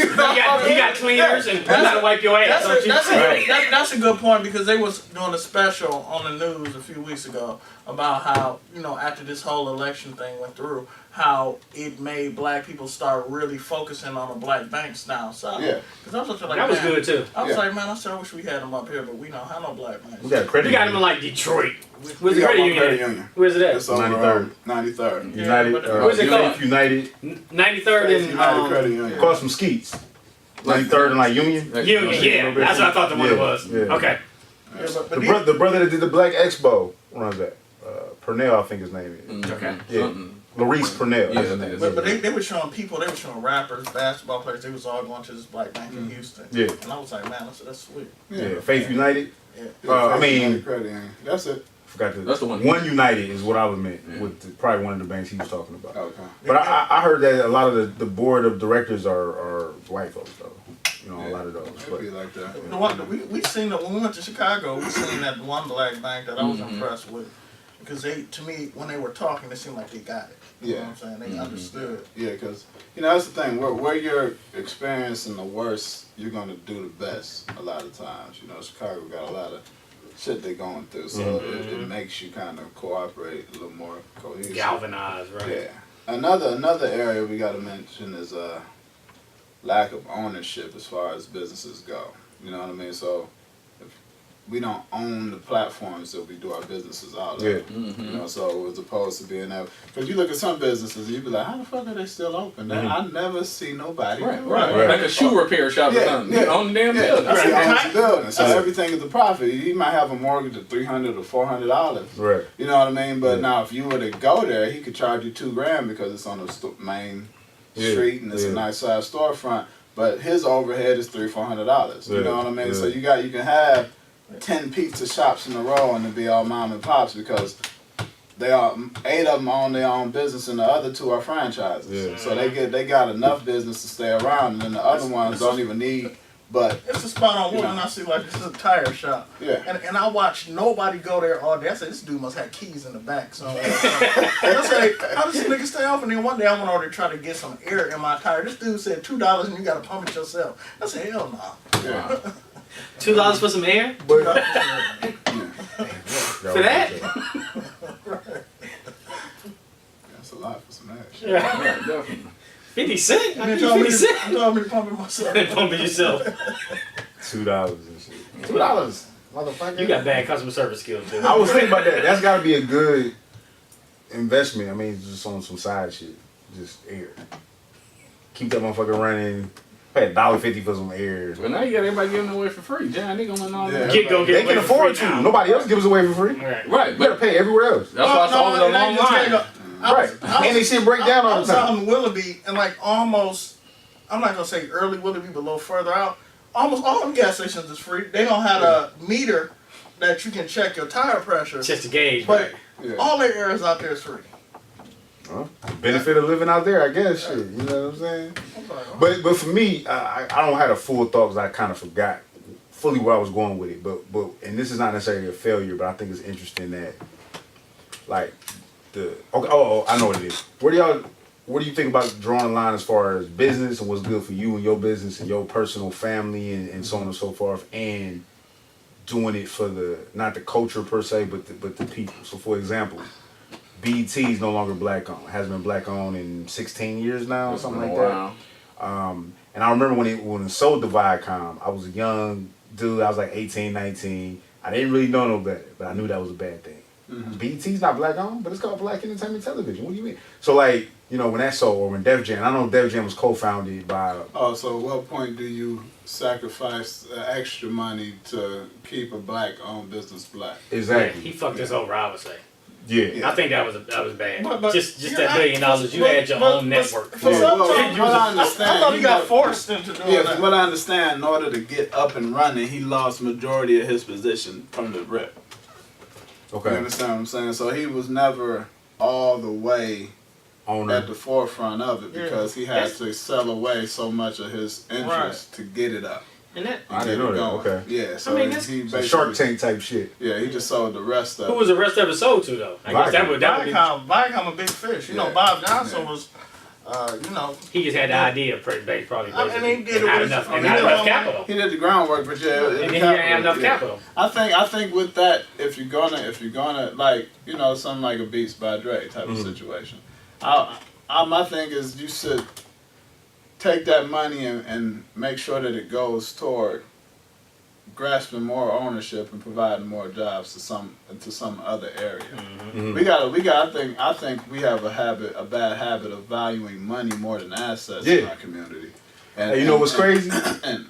Speaker 3: You got cleaners and you gotta wipe your ass.
Speaker 5: That's
Speaker 3: Don't
Speaker 5: a,
Speaker 3: you?
Speaker 5: that's a good point because they was doing a special on the news a few weeks ago about how, you know, after this whole election thing went through, how it made black people start really focusing on the black banks now. So,
Speaker 4: Yeah.
Speaker 5: because I was looking like,
Speaker 3: That was
Speaker 5: man,
Speaker 3: good too.
Speaker 5: I was
Speaker 4: Yeah.
Speaker 5: like, man, I wish we had them up here, but we don't have no black banks.
Speaker 2: We got a credit.
Speaker 3: We got them in
Speaker 2: union.
Speaker 3: like Detroit. Where's
Speaker 4: We
Speaker 3: the
Speaker 4: got
Speaker 3: credit
Speaker 4: one credit
Speaker 3: union?
Speaker 4: union.
Speaker 3: Where's it at?
Speaker 4: It's over
Speaker 2: 93rd.
Speaker 4: 93rd.
Speaker 2: United.
Speaker 5: Yeah, but-
Speaker 3: Where's it called?
Speaker 2: United.
Speaker 3: 93rd and
Speaker 4: United Credit Union.
Speaker 2: Across from Skeets. 93rd and like Union.
Speaker 3: Union. Yeah, that's what I thought the one
Speaker 2: Yeah,
Speaker 3: was.
Speaker 2: yeah.
Speaker 3: Okay.
Speaker 5: Yeah, but
Speaker 2: The brother that did the Black Expo runs that. Purnell, I think his name is.
Speaker 3: Okay.
Speaker 2: Yeah.
Speaker 1: Something.
Speaker 2: Maurice Purnell.
Speaker 1: Yeah,
Speaker 2: that's his
Speaker 1: I
Speaker 2: name.
Speaker 1: think
Speaker 5: But they were showing people, they were showing rappers, basketball players, they was all going to this black bank in Houston.
Speaker 2: Yeah.
Speaker 5: And I was like, man, that's sweet.
Speaker 2: Yeah. Faith United.
Speaker 5: Yeah.
Speaker 2: I mean-
Speaker 4: United Credit Union. That's it.
Speaker 2: Forgot to.
Speaker 1: That's the one.
Speaker 2: One United is what I was meant
Speaker 1: Yeah.
Speaker 2: with probably one of the banks he was talking about.
Speaker 4: Okay.
Speaker 2: But I heard that a lot of the board of directors are white folks though. You know, a lot of those.
Speaker 4: It'd be like that.
Speaker 5: The one we seen that when we went to Chicago, we seen that one black bank that I was
Speaker 1: Mhm.
Speaker 5: impressed with. Because they, to me, when they were talking, it seemed like they got it. You know
Speaker 4: Yeah.
Speaker 5: what I'm saying? They understood.
Speaker 4: Yeah, because you know that's the thing. Where you're experiencing the worst, you're gonna do the best. A lot of times, you know, Chicago got a lot of shit they're going through, so it makes you kind of cooperate a little more cohesive.
Speaker 3: Galvanized, right?
Speaker 4: Yeah. Another area we got to mention is lack of ownership as far as businesses go. You know what I mean? So if we don't own the platforms that we do our businesses out of.
Speaker 2: Yeah.
Speaker 4: You know, so as opposed to being able, because you look at some businesses, and you be like, how the fuck are they still open? I never see nobody.
Speaker 1: Right,
Speaker 4: do
Speaker 1: right,
Speaker 4: it.
Speaker 1: right. Like a shoe repair shop or
Speaker 4: Yeah,
Speaker 1: something.
Speaker 4: yeah.
Speaker 1: You own the damn
Speaker 4: Yeah,
Speaker 1: building.
Speaker 4: that's
Speaker 5: Right.
Speaker 4: the owns the building. So
Speaker 2: Yeah.
Speaker 4: everything is a profit. You might have a mortgage of $300 or $400.
Speaker 2: Right.
Speaker 4: You know what I mean? But
Speaker 2: Yeah.
Speaker 4: now, if you were to go there, he could charge you $2,000 because it's on the main
Speaker 2: Yeah,
Speaker 4: street and it's
Speaker 2: yeah.
Speaker 4: a nice size storefront. But his overhead is $300-$400. You
Speaker 2: Yeah,
Speaker 4: know what I mean? So
Speaker 2: yeah.
Speaker 4: you can have 10 pizza shops in a row and it'd be all mom and pops because they are 8 of them own their own business and the other 2 are franchises.
Speaker 2: Yeah.
Speaker 4: So they got enough business to stay around, and then the other ones don't even need. But
Speaker 5: It's a spot on one, and I see like this is a tire shop.
Speaker 4: yeah.
Speaker 5: And I watched nobody go there all day. I said, this dude must have keys in the back. So and I said, how does this nigga stay open? And then one day I went over to try to get some air in my tire. This dude said $2 and you got to pump it yourself. I said, hell no.
Speaker 4: Yeah.
Speaker 3: $2 for some air?
Speaker 2: But
Speaker 3: For that?
Speaker 4: That's a lot for some ass.
Speaker 3: Yeah.
Speaker 1: Right, definitely.
Speaker 3: 50 cents? I
Speaker 5: And
Speaker 3: need
Speaker 5: they told me
Speaker 3: 50 cents.
Speaker 5: they told me to pump it myself.
Speaker 3: Pump it yourself.
Speaker 2: $2 and shit. $2, motherfucker.
Speaker 3: You got bad customer service skills, dude.
Speaker 2: I was thinking about that. That's got to be a good investment. I mean, just on some side shit, just air. Keep that motherfucker running. Pay $1.50 for some air.
Speaker 1: But now you got everybody giving it away for free. John, they gonna win all
Speaker 4: Yeah.
Speaker 1: that.
Speaker 3: Get go get
Speaker 2: They
Speaker 3: away
Speaker 2: can
Speaker 3: for
Speaker 2: afford
Speaker 3: free
Speaker 2: to.
Speaker 3: now.
Speaker 2: Nobody else gives away for free.
Speaker 3: Right.
Speaker 1: Right,
Speaker 2: You gotta
Speaker 1: but
Speaker 2: pay everywhere else.
Speaker 1: that's why I saw it a long line.
Speaker 2: Right. And they shit break down
Speaker 5: I
Speaker 2: all
Speaker 5: was
Speaker 2: the
Speaker 5: out
Speaker 2: time.
Speaker 5: in Willoughby and like almost, I'm not gonna say early Willoughby, but a little further out. Almost all them gas stations is free. They don't have a meter that you can check your tire pressure,
Speaker 3: Just to gauge,
Speaker 5: but
Speaker 3: right?
Speaker 4: Yeah.
Speaker 5: all their areas out there is free.
Speaker 2: Benefit of living out there, I guess. Shit, you know what I'm saying? But for me, I don't have a full thought because I kind of forgot fully where I was going with it. But and this is not necessarily a failure, but I think it's interesting that like I know what it is. What do you think about drawing a line as far as business and what's good for you and your business and your personal family and so on and so forth, and doing it for not the culture per se, but the people. So for example, BET is no longer black owned. It hasn't been black owned in 16 years now, or something like that. And I remember when it sold to Viacom, I was a young dude. I was like 18, 19. I didn't really know no better, but I knew that was a bad thing. BET's not black owned, but it's called Black Entertainment Television. What do you mean? So like, you know, when that sold, or when Def Jam, I know Def Jam was co-founded by.
Speaker 4: Oh, so at what point do you sacrifice extra money to keep a black-owned business black?
Speaker 2: Exactly.
Speaker 3: He fucked us over, I would say.
Speaker 2: Yeah.
Speaker 3: I think that was bad.
Speaker 5: But
Speaker 3: just
Speaker 5: you
Speaker 3: that
Speaker 5: know,
Speaker 3: $1 billion, you had your own network.
Speaker 5: For
Speaker 2: Yeah.
Speaker 5: some
Speaker 4: Well,
Speaker 5: time,
Speaker 4: what I
Speaker 5: I
Speaker 4: understand,
Speaker 5: thought he got
Speaker 4: got-
Speaker 5: forced into doing
Speaker 4: Yeah,
Speaker 5: that.
Speaker 4: from what I understand, in order to get up and running, he lost majority of his position from the rip. You
Speaker 2: Okay.
Speaker 4: understand what I'm saying? So he was never all the way
Speaker 2: Owner.
Speaker 4: at the forefront of it
Speaker 5: Yeah.
Speaker 4: because he had
Speaker 3: Yes.
Speaker 4: to sell away so much of his interest to get it up.
Speaker 3: And that,
Speaker 2: I
Speaker 4: and
Speaker 2: didn't
Speaker 4: get
Speaker 2: know
Speaker 4: it
Speaker 2: that.
Speaker 4: going.
Speaker 2: Okay.
Speaker 4: Yeah, so
Speaker 3: I mean, that's-
Speaker 4: he
Speaker 2: So
Speaker 4: basically
Speaker 2: Shark Tank type shit.
Speaker 4: Yeah, he just sold the rest of
Speaker 3: who
Speaker 4: it.
Speaker 3: was the rest of it sold to though? I guess that would be.
Speaker 5: Viacom a big fish. You know,
Speaker 4: Yeah.
Speaker 5: Bob Johnson
Speaker 4: Yeah.
Speaker 5: was, you know,
Speaker 3: He just had the idea, probably
Speaker 5: I mean,
Speaker 3: basically.
Speaker 5: he did it
Speaker 3: Not
Speaker 5: with
Speaker 3: enough,
Speaker 5: his-
Speaker 3: and
Speaker 5: he
Speaker 3: not
Speaker 5: did
Speaker 3: enough
Speaker 5: all-
Speaker 3: capital.
Speaker 4: He did the groundwork, but yeah,
Speaker 3: And then he didn't have enough capital.
Speaker 4: I think with that, if you're gonna like, you know, something like a Beats by Dre type of situation, my thing is you should take that money and make sure that it goes toward grasping more ownership and providing more jobs to some other area.
Speaker 2: Mm-hmm.
Speaker 4: We got. I think we have a bad habit of valuing money more than assets in
Speaker 2: Yeah.
Speaker 4: our community. And,
Speaker 2: Hey, you know what's crazy?
Speaker 4: And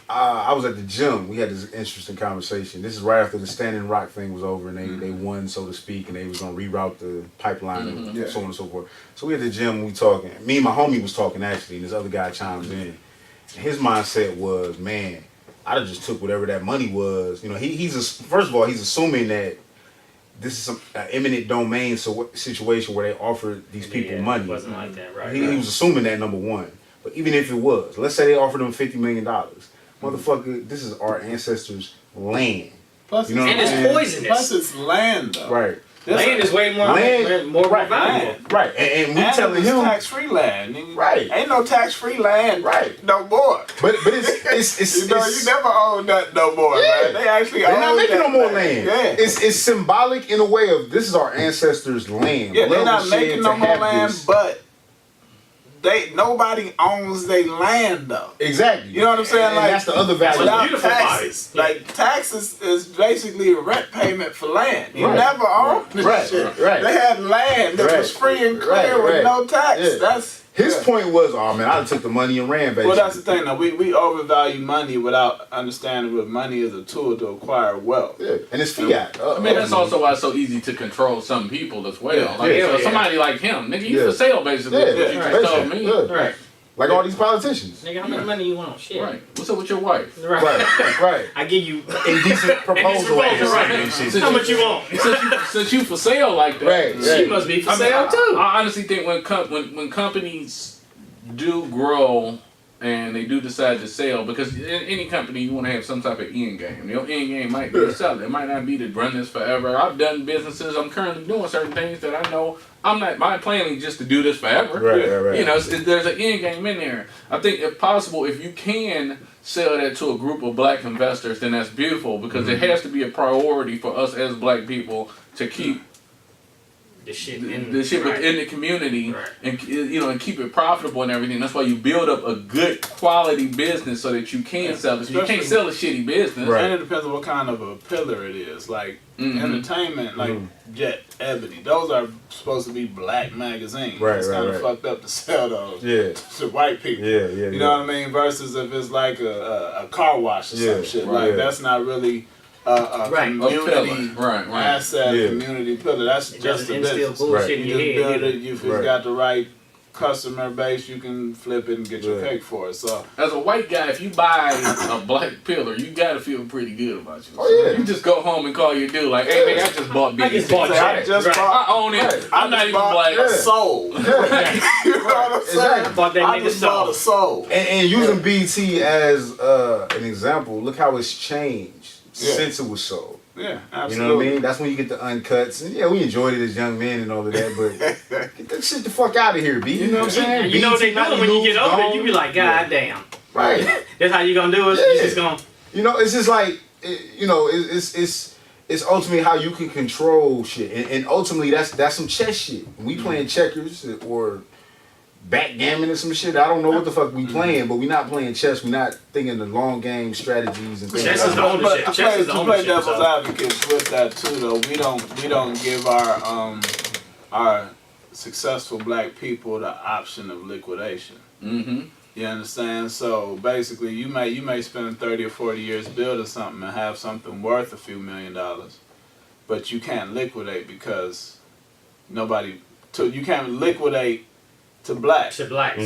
Speaker 2: I was at the gym. We had this interesting conversation. This is right after the Standing Rock thing was over, and they won, so to speak, and they was gonna reroute the pipeline and
Speaker 4: Yeah.
Speaker 2: so on and so forth. So we at the gym, we talking. Me and my homie was talking actually, and this other guy chimes in. His mindset was, man, I'd have just took whatever that money was. You know, first of all, he's assuming that this is some eminent domain situation where they offered these people
Speaker 3: Yeah,
Speaker 2: money.
Speaker 3: It wasn't like that, right?
Speaker 2: He was assuming that, number one. But even if it was, let's say they offered him $50 million. Motherfucker, this is our ancestors' land.
Speaker 4: plus,
Speaker 2: You know
Speaker 3: And
Speaker 2: what
Speaker 3: it's
Speaker 2: I'm saying?
Speaker 3: poisonous.
Speaker 4: Plus, it's land though.
Speaker 2: Right.
Speaker 3: Land is way more
Speaker 2: Land-
Speaker 3: more
Speaker 2: right.
Speaker 3: valuable.
Speaker 2: Right. And we
Speaker 4: And
Speaker 2: telling
Speaker 4: it's
Speaker 2: him.
Speaker 4: tax-free land. Nigga.
Speaker 2: Right.
Speaker 4: Ain't no tax-free land.
Speaker 2: Right.
Speaker 4: No more.
Speaker 2: But it's
Speaker 4: You know, you never own that no more,
Speaker 2: Yeah.
Speaker 4: man. They actually
Speaker 2: they're
Speaker 4: own
Speaker 2: not making
Speaker 4: that
Speaker 2: no more land.
Speaker 4: Yeah.
Speaker 2: It's symbolic in a way of this is our ancestors' land.
Speaker 4: Yeah, they're
Speaker 2: Blood
Speaker 4: not
Speaker 2: was shed
Speaker 4: making
Speaker 2: to
Speaker 4: no more
Speaker 2: have
Speaker 4: land,
Speaker 2: this.
Speaker 4: but nobody owns their land though.
Speaker 2: Exactly.
Speaker 4: You know what I'm saying?
Speaker 2: And
Speaker 4: Like,
Speaker 2: that's the other value.
Speaker 3: Without-
Speaker 4: Without
Speaker 3: beautiful
Speaker 4: taxes.
Speaker 3: body.
Speaker 4: Like taxes is basically a rent payment for land. You
Speaker 2: Right.
Speaker 4: never owned this
Speaker 2: Right.
Speaker 4: shit.
Speaker 2: Right.
Speaker 4: They had land that was
Speaker 2: Right.
Speaker 4: free and clear
Speaker 2: Right.
Speaker 4: with
Speaker 2: Right.
Speaker 4: no tax.
Speaker 2: Yeah.
Speaker 4: That's
Speaker 2: His
Speaker 4: yeah.
Speaker 2: point was, oh man, I took the money and ran, basically.
Speaker 4: Well, that's the thing. Though we overvalue money without understanding that money is a tool to acquire wealth.
Speaker 2: Yeah. And it's fiat.
Speaker 1: I mean, that's also why it's so easy to control some people as well.
Speaker 4: Yeah.
Speaker 1: Like,
Speaker 2: Yeah.
Speaker 1: so
Speaker 3: Yeah.
Speaker 1: somebody like him, nigga, you
Speaker 2: Yeah.
Speaker 1: for sale basically.
Speaker 2: Yeah.
Speaker 1: is what you
Speaker 4: Yeah.
Speaker 1: just told me.
Speaker 2: Yeah.
Speaker 3: Right.
Speaker 2: Like all these politicians.
Speaker 3: Nigga, how much money you want? Shit.
Speaker 1: Right. What's up with your wife?
Speaker 3: Right.
Speaker 2: Right.
Speaker 3: I give you
Speaker 2: Indecent proposal.
Speaker 3: proposal, right.
Speaker 2: and shit.
Speaker 1: Since
Speaker 3: how much you want.
Speaker 1: Since you for sale like that,
Speaker 2: Right.
Speaker 3: She must be for sale too.
Speaker 1: I honestly think when companies do grow and they do decide to sell, because in any company you want to have some type of end game. Your end game might be to sell. It might not be to run this forever. I've done businesses. I'm currently doing certain things that I know my plan is just to do this forever.
Speaker 2: Right.
Speaker 1: You know, there's an end game in there. I think if possible, if you can sell that to a group of black investors, then that's beautiful, because it has to be a priority for us as black people to keep
Speaker 3: The shit
Speaker 1: within the community,
Speaker 3: Right.
Speaker 1: and and keep it profitable and everything. That's why you build up a good quality business so that you can sell it. You can't sell a shitty business.
Speaker 2: Right.
Speaker 4: And it depends on what kind of a pillar it is. Like
Speaker 1: Mhm.
Speaker 4: entertainment, like Jet, Ebony, those are supposed to be black magazines.
Speaker 2: Right,
Speaker 4: it's
Speaker 2: right,
Speaker 4: kind of
Speaker 2: right.
Speaker 4: fucked up to sell those
Speaker 2: Yeah.
Speaker 4: to white people.
Speaker 2: Yeah.
Speaker 4: You know what I mean? Versus if it's like a car wash or
Speaker 2: Yeah,
Speaker 4: some shit.
Speaker 2: right,
Speaker 4: Like
Speaker 2: yeah.
Speaker 4: that's not really a
Speaker 3: Right.
Speaker 4: community
Speaker 1: Right.
Speaker 4: asset,
Speaker 2: Yeah.
Speaker 4: community pillar. That's
Speaker 3: It
Speaker 4: just
Speaker 3: doesn't
Speaker 4: a
Speaker 3: instill
Speaker 4: business.
Speaker 3: bullshit
Speaker 2: Right.
Speaker 3: in
Speaker 4: You
Speaker 3: your
Speaker 4: just
Speaker 3: head.
Speaker 4: build it. If it's
Speaker 2: Right.
Speaker 4: got the right customer base, you can flip it and get your
Speaker 2: Yeah.
Speaker 4: cake for it. So
Speaker 1: As a white guy, if you buy a black pillar, you gotta feel pretty good about yourself.
Speaker 2: Oh, yeah.
Speaker 1: You just go home and call your dude like, "Hey, nigga, I just bought BET.
Speaker 3: I just bought
Speaker 4: I
Speaker 3: Jet.
Speaker 4: just
Speaker 3: Right.
Speaker 4: bought.
Speaker 1: I own it.
Speaker 2: Right.
Speaker 1: I'm not
Speaker 4: just
Speaker 1: even
Speaker 4: bought
Speaker 1: black."
Speaker 4: a soul. you know what I'm saying?
Speaker 2: Exactly.
Speaker 3: Bought that
Speaker 4: I
Speaker 3: nigga
Speaker 4: just bought a soul.
Speaker 2: And using BT as an example, look how it's changed
Speaker 4: Yeah.
Speaker 2: since it was sold.
Speaker 4: Yeah,
Speaker 2: You
Speaker 4: absolutely.
Speaker 2: know what I mean? That's when you get the uncuts. And yeah, we enjoyed it as young men and all of that, but get that shit the fuck out of here, B. You know what I'm saying?
Speaker 3: And you know what they
Speaker 2: BET
Speaker 3: doing when you get older,
Speaker 2: gone.
Speaker 3: you be like, God damn.
Speaker 2: Right.
Speaker 3: That's how you gonna do it?
Speaker 2: Yeah.
Speaker 3: You just gonna
Speaker 2: You know, it's just like, it's ultimately how you can control shit, and ultimately that's some chess shit. When we playing checkers or backgammon or some shit, I don't know what the fuck we playing, but we not playing chess. We not thinking the long game strategies and things.
Speaker 3: Chess is the ownership. Chess is the
Speaker 4: To play
Speaker 3: ownership.
Speaker 4: devil's
Speaker 3: So.
Speaker 4: advocate with that too, though, we don't give our successful black people the option of liquidation.
Speaker 1: Mm-hmm.
Speaker 4: You understand? So basically, you may spend 30 or 40 years building something and have something worth a few $1 million, but you can't liquidate because you can't liquidate to black
Speaker 3: To blacks.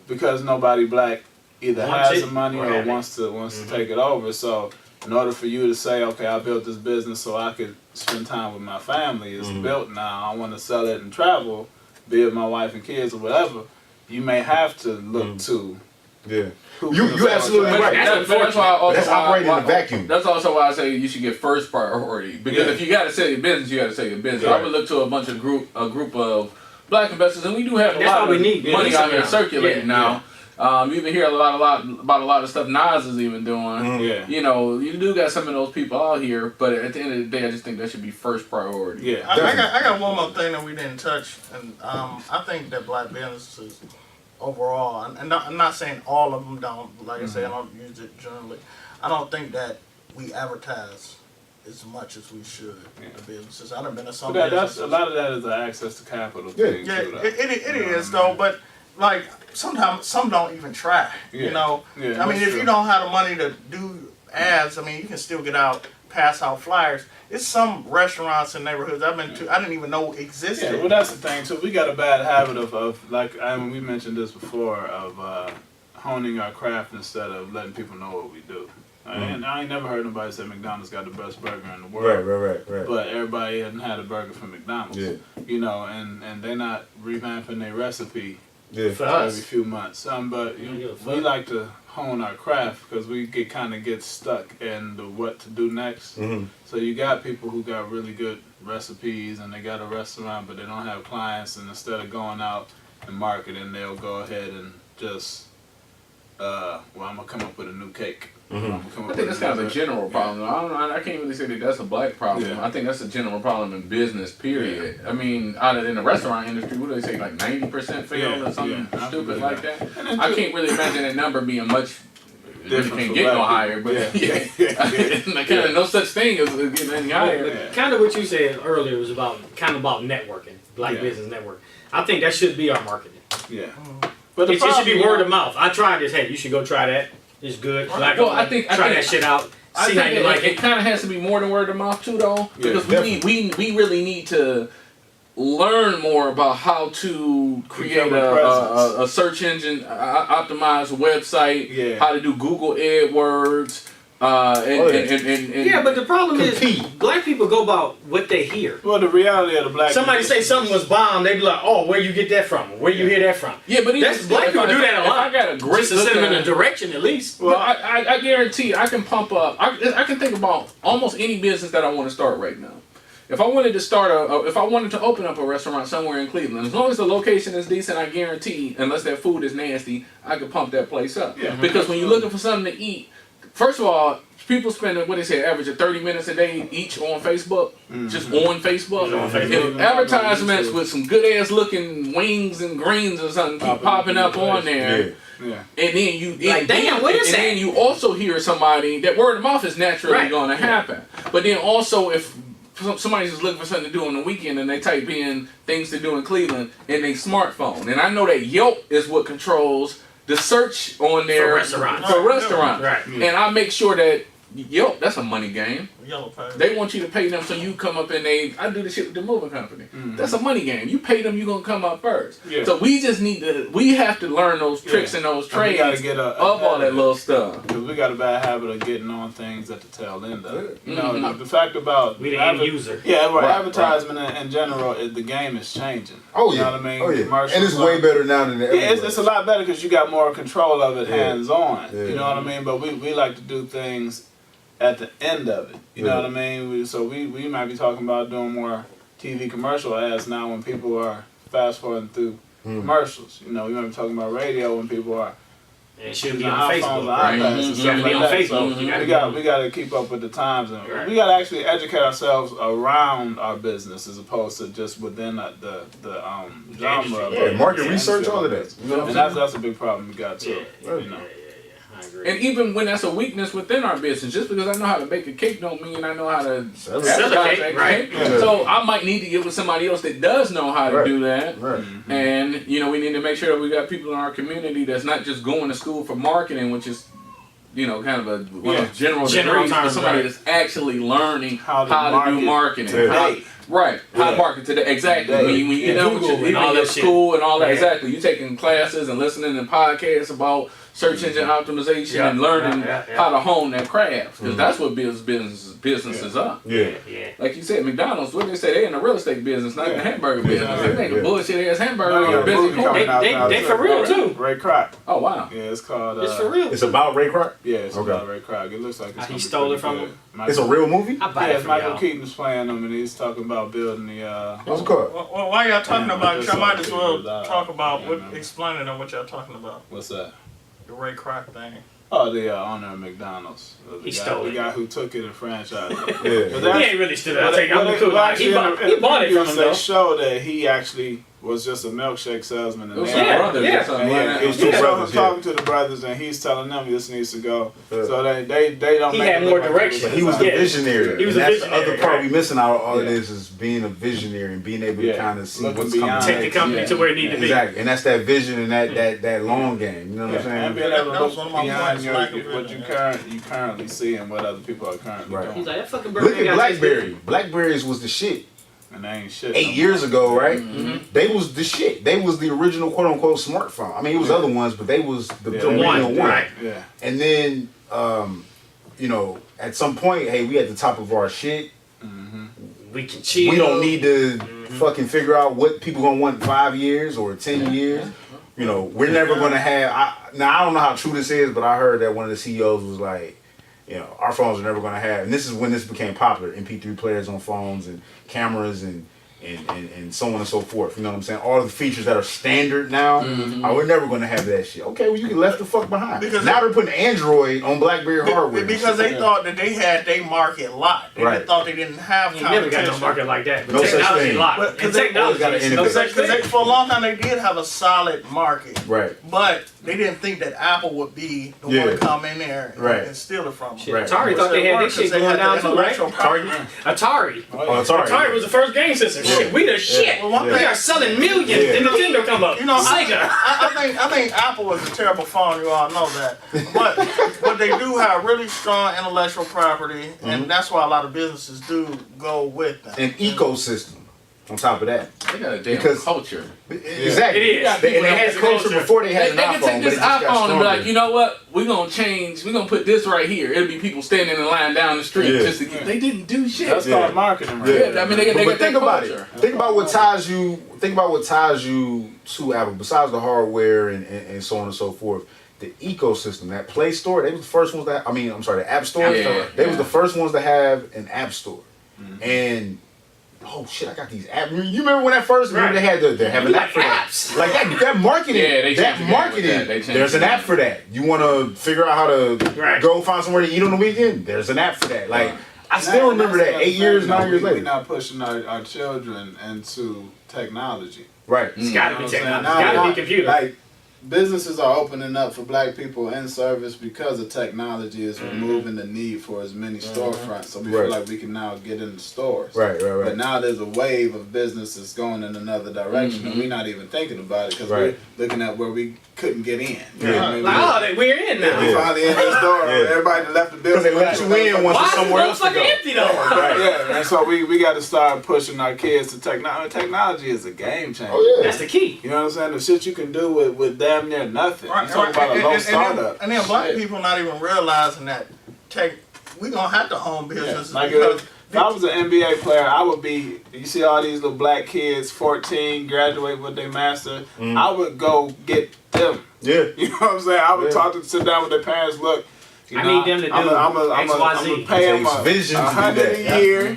Speaker 4: because nobody black either
Speaker 3: Wants
Speaker 4: has
Speaker 3: it
Speaker 4: the money
Speaker 3: or
Speaker 4: or
Speaker 3: have it.
Speaker 4: wants to take it over. So in order for you to say, okay, I built this business so I could spend time with my family, it's built now, I want to sell it and travel, be with my wife and kids or whatever, you may have to look to
Speaker 2: Yeah.
Speaker 4: who
Speaker 2: You
Speaker 4: can afford
Speaker 2: absolutely
Speaker 4: that.
Speaker 2: right.
Speaker 1: That's why I also
Speaker 2: That's operating in a vacuum.
Speaker 1: That's also why I say you should get first priority, because
Speaker 4: Yeah.
Speaker 1: if you got to sell your business, you got to sell your business.
Speaker 2: Yeah.
Speaker 1: I would look to a group of black investors, and we do have a
Speaker 3: That's
Speaker 1: lot
Speaker 3: what we
Speaker 1: of
Speaker 3: need. Yeah,
Speaker 1: money
Speaker 3: that's
Speaker 1: out here
Speaker 3: what-
Speaker 1: circulating
Speaker 3: yeah,
Speaker 1: now. You even hear about a lot of stuff Nas is even doing.
Speaker 4: Yeah.
Speaker 1: You know, you do got some of those people out here, but at the end of the day, I just think that should be first priority.
Speaker 4: Yeah.
Speaker 5: I got one more thing that we didn't touch, and I think that black businesses overall, and I'm not saying all of them don't, like I say, I don't use it generally. I don't think that we advertise as much as we should the businesses. I done been to some
Speaker 4: But that's
Speaker 5: businesses.
Speaker 4: a lot of that is the access to capital
Speaker 2: Yeah.
Speaker 4: thing
Speaker 5: Yeah,
Speaker 4: too, though.
Speaker 5: it
Speaker 4: You know
Speaker 5: is
Speaker 4: what I
Speaker 5: though,
Speaker 4: mean?
Speaker 5: but like sometimes some don't even try.
Speaker 4: Yeah.
Speaker 5: You know,
Speaker 4: Yeah,
Speaker 5: I mean,
Speaker 4: that's
Speaker 5: if you
Speaker 4: true.
Speaker 5: don't have the money to do ads, I mean, you can still get out, pass out flyers. It's some restaurants and neighborhoods I've been to, I didn't even know existed.
Speaker 4: Yeah, well, that's the thing too. We got a bad habit of like we mentioned this before, of honing our craft instead of letting people know what we do. And I ain't never heard nobody say McDonald's got the best burger in the world.
Speaker 2: Right.
Speaker 4: But everybody hadn't had a burger from McDonald's.
Speaker 2: Yeah.
Speaker 4: You know, and they're not revamping their recipe
Speaker 2: Yeah.
Speaker 3: For
Speaker 4: every
Speaker 3: us.
Speaker 4: few months. But
Speaker 3: don't give a
Speaker 4: we
Speaker 3: fuck.
Speaker 4: like to hone our craft because we get stuck in the what to do next.
Speaker 2: Mm-hmm.
Speaker 4: So you got people who got really good recipes and they got a restaurant, but they don't have clients. And instead of going out and marketing, they'll go ahead and just, I'm gonna come up with a new cake.
Speaker 1: I think that's kind of a general problem. I can't really say that that's a black problem.
Speaker 4: Yeah.
Speaker 1: I think that's a general problem in business, period. I mean, in the restaurant industry, what do they say, like 90% fail
Speaker 4: Yeah,
Speaker 1: or something
Speaker 4: yeah, I
Speaker 1: stupid
Speaker 4: believe
Speaker 1: like
Speaker 4: that.
Speaker 1: that?
Speaker 4: And then
Speaker 1: I
Speaker 4: too-
Speaker 1: can't really imagine that number being much. It really
Speaker 4: Different
Speaker 1: can't
Speaker 4: for
Speaker 1: get no
Speaker 4: black
Speaker 1: higher,
Speaker 4: people.
Speaker 1: but
Speaker 4: Yeah.
Speaker 1: yeah, kind of no such thing as getting any higher.
Speaker 4: Yeah.
Speaker 3: Kind of what you said earlier was about networking, black
Speaker 4: Yeah.
Speaker 3: business network. I think that should be our marketing.
Speaker 4: Yeah. But the
Speaker 3: It should be
Speaker 4: problem,
Speaker 3: word of mouth. I tried this. Hey, you should go try that. It's good. Black
Speaker 1: Well,
Speaker 3: on
Speaker 1: I
Speaker 3: black.
Speaker 1: think-
Speaker 3: try that shit out.
Speaker 1: I
Speaker 3: See how
Speaker 1: think
Speaker 3: you like
Speaker 1: it
Speaker 3: it.
Speaker 1: kind of has to be more than word of mouth too, though,
Speaker 4: Yeah,
Speaker 1: because we really need to learn more about how to create
Speaker 4: Become a presence.
Speaker 1: a search engine optimized website,
Speaker 4: Yeah.
Speaker 1: how to do Google AdWords, and
Speaker 3: Yeah, but the problem
Speaker 2: Compete.
Speaker 3: is black people go about what they hear.
Speaker 4: well, the reality of the black
Speaker 3: Somebody say something was bomb, they be like, "Oh, where you get that from? Where you hear that from?"
Speaker 1: yeah, but even
Speaker 3: That's
Speaker 1: still,
Speaker 3: black
Speaker 1: if
Speaker 3: people
Speaker 1: I-
Speaker 3: do that a
Speaker 1: if
Speaker 3: lot.
Speaker 1: I got a great
Speaker 3: Just to send them in a
Speaker 1: looking-
Speaker 3: direction at least.
Speaker 1: Well, I guarantee I can pump up. I can think about almost any business that I want to start right now. If I wanted to if I wanted to open up a restaurant somewhere in Cleveland, as long as the location is decent, I guarantee, unless that food is nasty, I could pump that place up.
Speaker 4: Yeah.
Speaker 1: Because when you're looking for something to eat, first of all, people spend what they say, average of 30 minutes a day each on Facebook, just on Facebook.
Speaker 3: Just on Facebook.
Speaker 1: If advertisements with some good ass looking wings and greens or something keep popping up on there.
Speaker 4: Yeah.
Speaker 1: And then you
Speaker 3: Like, damn, what is
Speaker 1: and
Speaker 3: that?
Speaker 1: then you also hear somebody that word of mouth is naturally
Speaker 3: Right.
Speaker 1: going to happen. But then also if somebody's just looking for something to do on the weekend and they type in things to do in Cleveland in their smartphone, and I know that Yelp is what controls the search on their
Speaker 3: For restaurants.
Speaker 1: for restaurants.
Speaker 3: Right.
Speaker 1: And I make sure that Yelp, that's a money game.
Speaker 5: Yellow page.
Speaker 1: They want you to pay them so you come up and I do the shit with the moving company. That's a money game. You pay them, you gonna come up first.
Speaker 4: Yeah.
Speaker 1: So we just we have to learn those tricks
Speaker 4: Yeah.
Speaker 1: and those
Speaker 4: And we gotta
Speaker 1: trades
Speaker 4: get
Speaker 1: of all that little stuff.
Speaker 4: Because we got a bad habit of getting on things at the tail end of it. You know,
Speaker 1: Mhm.
Speaker 4: the fact about
Speaker 3: We the end user.
Speaker 4: Yeah, well,
Speaker 1: Right,
Speaker 4: advertisement in general, the game is changing.
Speaker 2: Oh
Speaker 4: You
Speaker 2: yeah.
Speaker 4: know what I mean?
Speaker 2: Oh yeah.
Speaker 4: Commercials
Speaker 2: And it's
Speaker 4: are-
Speaker 2: way better now than ever.
Speaker 4: Yeah, it's a lot better because you got more control of it
Speaker 2: Yeah.
Speaker 4: hands on.
Speaker 2: Yeah.
Speaker 4: You know what I mean? But we like to do things at the end of it. You know
Speaker 2: Yeah.
Speaker 4: what I mean? We might be talking about doing more TV commercial ads now when people are fast forwarding through commercials. You know, we might be talking about radio when people are
Speaker 3: It should be
Speaker 4: the
Speaker 3: on
Speaker 4: iPhones,
Speaker 3: Facebook.
Speaker 1: Right.
Speaker 4: iPads, and
Speaker 1: Mhm.
Speaker 3: You
Speaker 4: stuff
Speaker 3: gotta be
Speaker 4: like
Speaker 3: on
Speaker 4: that.
Speaker 3: Facebook.
Speaker 4: So
Speaker 3: You gotta
Speaker 4: we got to keep up with the times, and
Speaker 3: Right.
Speaker 4: we got to actually educate ourselves around our business as opposed to just within the genre. of
Speaker 3: Yeah,
Speaker 4: it.
Speaker 2: market
Speaker 4: Yeah,
Speaker 2: research, all of that. You know what I'm
Speaker 4: And
Speaker 2: saying?
Speaker 4: that's a big problem we got too.
Speaker 3: Yeah.
Speaker 4: You know.
Speaker 3: I agree.
Speaker 1: And even when that's a weakness within our business, just because I know how to bake a cake don't mean I know how to
Speaker 2: Sell it.
Speaker 3: Sell a
Speaker 1: advertise
Speaker 3: cake,
Speaker 1: that
Speaker 3: right.
Speaker 1: cake.
Speaker 2: Yeah.
Speaker 1: So I might need to get with somebody else that does know how to
Speaker 2: Right.
Speaker 1: do that.
Speaker 2: Right.
Speaker 1: And we need to make sure that we got people in our community that's not just going to school for marketing, which is kind of one of those general degrees, but
Speaker 3: terms,
Speaker 1: somebody
Speaker 3: right.
Speaker 1: that's actually learning
Speaker 4: How
Speaker 1: how
Speaker 4: to
Speaker 1: to do
Speaker 4: market
Speaker 1: marketing.
Speaker 4: today.
Speaker 1: Right, how to
Speaker 4: Yeah.
Speaker 1: market today. Exactly.
Speaker 4: Today.
Speaker 1: When you get done with
Speaker 3: Google
Speaker 1: your,
Speaker 3: and all
Speaker 1: even your
Speaker 3: that shit.
Speaker 1: school and all that,
Speaker 3: Yeah.
Speaker 1: exactly. You taking classes and listening to podcasts about search engine optimization
Speaker 3: Yeah.
Speaker 1: and learning
Speaker 3: Yeah.
Speaker 1: how to hone that craft, because that's what businesses are.
Speaker 2: Yeah.
Speaker 3: Yeah.
Speaker 1: Like you said, McDonald's, what they say, they in the real estate business, not the
Speaker 4: Yeah.
Speaker 1: hamburger business.
Speaker 4: Yeah.
Speaker 1: They make a
Speaker 2: Yeah.
Speaker 1: bullshit ass hamburger
Speaker 4: No,
Speaker 1: in a
Speaker 4: yeah,
Speaker 1: busy
Speaker 4: movie
Speaker 1: corner.
Speaker 4: coming out now,
Speaker 3: They
Speaker 4: too.
Speaker 3: for real, too.
Speaker 4: Ray Kroc.
Speaker 1: Oh wow.
Speaker 4: Yeah, it's called.
Speaker 3: It's for real.
Speaker 2: It's about Ray Kroc.
Speaker 4: Yeah, it's
Speaker 2: Okay.
Speaker 4: about Ray Kroc. It looks like it's
Speaker 3: He
Speaker 4: gonna be
Speaker 3: stole
Speaker 4: pretty
Speaker 3: it from
Speaker 4: good.
Speaker 3: him?
Speaker 2: It's a real movie.
Speaker 3: I buy
Speaker 4: Yeah,
Speaker 3: it from
Speaker 4: Michael
Speaker 3: y'all.
Speaker 4: Keaton's playing him, and he's talking about building the.
Speaker 2: What's it called?
Speaker 5: Well, while y'all talking
Speaker 4: Yeah,
Speaker 5: about it,
Speaker 4: just
Speaker 5: y'all might as
Speaker 4: something
Speaker 5: well
Speaker 4: without-
Speaker 5: talk about
Speaker 4: yeah, man.
Speaker 5: explaining on what y'all talking about.
Speaker 4: What's that?
Speaker 5: The Ray Kroc thing.
Speaker 4: Oh, the owner of McDonald's.
Speaker 3: He stole
Speaker 4: the
Speaker 3: it.
Speaker 4: guy who took it and franchised it.
Speaker 2: Yeah.
Speaker 4: But
Speaker 3: He ain't really stood up. I'm cool. He bought it from him
Speaker 4: They
Speaker 3: though.
Speaker 4: show that he actually was just a milkshake salesman.
Speaker 1: It
Speaker 4: And
Speaker 1: was
Speaker 4: they-
Speaker 1: some
Speaker 3: Yeah,
Speaker 1: brothers
Speaker 3: yeah.
Speaker 1: or something
Speaker 4: And
Speaker 1: like
Speaker 4: yeah,
Speaker 1: that.
Speaker 4: he's
Speaker 2: two
Speaker 4: just
Speaker 2: brothers,
Speaker 4: talking to the brothers, and he's telling them this needs to go.
Speaker 2: Yeah.
Speaker 4: So they don't.
Speaker 3: He
Speaker 4: make
Speaker 3: had
Speaker 4: it
Speaker 3: more
Speaker 4: look like
Speaker 3: direction.
Speaker 2: But he was the
Speaker 3: Yeah.
Speaker 2: visionary.
Speaker 3: He was
Speaker 2: and
Speaker 3: a
Speaker 2: that's the
Speaker 3: visionary,
Speaker 2: other part
Speaker 3: right?
Speaker 2: we missing out of all of
Speaker 4: Yeah.
Speaker 2: this is being a visionary and being able to
Speaker 4: Yeah.
Speaker 2: kind of see
Speaker 4: Looking
Speaker 2: what's
Speaker 4: beyond.
Speaker 2: coming
Speaker 3: Take the
Speaker 2: next.
Speaker 3: company
Speaker 1: Yeah.
Speaker 3: to where it need to be.
Speaker 2: Exactly, and that's that vision and that long game. You know what
Speaker 4: Yeah,
Speaker 2: I'm
Speaker 4: and
Speaker 2: saying?
Speaker 4: being able to
Speaker 5: That was
Speaker 4: look
Speaker 5: one of my
Speaker 4: beyond
Speaker 5: points,
Speaker 4: your,
Speaker 5: lack of
Speaker 4: what
Speaker 5: vision,
Speaker 4: you currently see and what other people are currently
Speaker 2: Right.
Speaker 3: He's
Speaker 4: doing,
Speaker 3: like, that fucking
Speaker 2: Look
Speaker 3: burger
Speaker 2: at
Speaker 3: got tastes
Speaker 2: BlackBerry. Blackberries was the shit
Speaker 4: and they ain't shit.
Speaker 2: 8
Speaker 4: no
Speaker 2: years
Speaker 4: more.
Speaker 2: ago, right?
Speaker 3: Mm-hmm.
Speaker 2: They was the shit. They was the original quote unquote smartphone. I mean, it was other ones, but they was the
Speaker 4: Yeah,
Speaker 2: original
Speaker 3: one,
Speaker 2: one.
Speaker 3: right.
Speaker 4: Yeah.
Speaker 2: And then, at some point, hey, we at the top of our shit.
Speaker 3: We can chill.
Speaker 2: We don't need to fucking figure out what people gonna want in 5 years or 10 years. We're never gonna have. Now I don't know how true this is, but I heard that one of the CEOs was like, our phones are never gonna have. And this is when this became popular: MP3 players on phones and cameras and so on and so forth. You know what I'm saying? All of the features that are standard now, we're never gonna have that shit. Okay, well you get left the fuck behind.
Speaker 5: Because
Speaker 2: now they're putting Android on BlackBerry hardware.
Speaker 5: Because they thought that they had their market locked. They
Speaker 2: Right.
Speaker 5: thought they didn't have
Speaker 3: You never got
Speaker 5: competition.
Speaker 3: no market like that. But
Speaker 2: No such
Speaker 3: technology
Speaker 2: thing.
Speaker 3: locked.
Speaker 5: But-
Speaker 3: And
Speaker 5: 'cause they
Speaker 3: technology
Speaker 2: always gotta
Speaker 3: is no
Speaker 2: innovate.
Speaker 3: such
Speaker 5: Because
Speaker 3: thing.
Speaker 5: for a long time they did have a solid market,
Speaker 2: Right.
Speaker 5: but they didn't think that Apple would be the one
Speaker 2: Yeah.
Speaker 5: to come in there and,
Speaker 2: Right.
Speaker 5: and steal it from them.
Speaker 3: Shit,
Speaker 2: Right.
Speaker 3: Atari thought they had this shit going down too, right? Atari.
Speaker 2: Oh, sorry.
Speaker 3: Atari was the first game system. Shit, we the shit.
Speaker 5: Well, one
Speaker 3: We
Speaker 5: thing-
Speaker 3: are selling millions.
Speaker 2: Yeah.
Speaker 3: Then Nintendo come up. Sega.
Speaker 5: I think Apple is a terrible phone. You all know that, but they do have really strong intellectual property, and that's why a lot of businesses do go with them.
Speaker 2: An ecosystem on top of that.
Speaker 1: They got a damn
Speaker 2: Because-
Speaker 1: culture.
Speaker 2: Exactly.
Speaker 3: It is.
Speaker 2: And they had culture before they had
Speaker 1: They
Speaker 2: an
Speaker 1: can
Speaker 2: iPhone.
Speaker 1: take this
Speaker 2: but it just got
Speaker 1: iPhone and be like,
Speaker 2: stronger.
Speaker 1: you know what? We're gonna change. We're gonna put this right here. It'll be people standing in line down the street
Speaker 2: Yeah.
Speaker 1: just to get. They didn't do shit.
Speaker 4: That's
Speaker 2: Yeah.
Speaker 4: called marketing, right?
Speaker 2: Yeah.
Speaker 4: there.
Speaker 1: I mean, they
Speaker 2: But
Speaker 1: got
Speaker 2: think
Speaker 1: that
Speaker 2: about
Speaker 1: culture.
Speaker 2: it. Think about what ties you. Think about what ties you to Apple. Besides the hardware and so on and so forth, the ecosystem, that Play Store. They was the first ones that. The App Store.
Speaker 1: Yeah.
Speaker 2: They was the first ones to have an App Store. And oh shit, I got these apps. You remember when that first? Remember they had they have an app for that.
Speaker 3: Apps.
Speaker 2: Like that marketing.
Speaker 1: Yeah, they changed
Speaker 2: that
Speaker 1: the game
Speaker 2: marketing.
Speaker 1: with that. They changed
Speaker 2: There's an
Speaker 1: the
Speaker 2: app for that. You want to figure out how to
Speaker 3: Right.
Speaker 2: go find somewhere to eat on the weekend? There's an app for that. Like I still remember that 8 years, 9 years
Speaker 4: We're
Speaker 2: later.
Speaker 4: not pushing our children into technology.
Speaker 2: Right.
Speaker 3: It's gotta be
Speaker 4: You know what I'm saying?
Speaker 3: technology.
Speaker 4: Now-
Speaker 3: It's gotta
Speaker 4: now,
Speaker 3: be computer.
Speaker 4: Like, businesses are opening up for black people in service because of technology is removing the need for as many storefronts. So we
Speaker 2: Right.
Speaker 4: feel like we can now get into stores.
Speaker 2: Right.
Speaker 4: But now there's a wave of businesses going in another direction, and we're not even thinking about it because
Speaker 2: Right.
Speaker 4: we're looking at where we couldn't get in.
Speaker 2: Yeah.
Speaker 4: I mean,
Speaker 3: Like, oh, we're in now.
Speaker 4: we finally in this door.
Speaker 2: Yeah.
Speaker 4: Everybody that left the
Speaker 2: Because
Speaker 4: building.
Speaker 2: they let you in once
Speaker 3: Why
Speaker 2: it's
Speaker 3: is
Speaker 2: somewhere
Speaker 3: the
Speaker 2: else to go.
Speaker 3: motherfucker empty though?
Speaker 2: Right.
Speaker 4: Yeah, and so we got to start pushing our kids to technology. Technology is a game changer.
Speaker 2: Oh, yeah.
Speaker 3: That's the key.
Speaker 4: You know what I'm saying? The shit you can do with damn near nothing.
Speaker 5: Right,
Speaker 4: You talk about a low startup.
Speaker 5: and then black
Speaker 4: Shit.
Speaker 5: people not even realizing that we gonna have to own businesses
Speaker 4: Like
Speaker 5: because
Speaker 4: if I was an NBA player, I would be. You see all these little black kids, 14, graduate with their master. I would go get them.
Speaker 2: Yeah.
Speaker 4: You know what I'm saying? I would
Speaker 2: Yeah.
Speaker 4: talk to sit down with their parents. Look, you
Speaker 3: I
Speaker 4: know,
Speaker 3: need them to do
Speaker 4: I'm gonna
Speaker 3: XYZ.
Speaker 4: pay them
Speaker 2: Takes vision to do
Speaker 4: $100
Speaker 2: that.
Speaker 4: a year,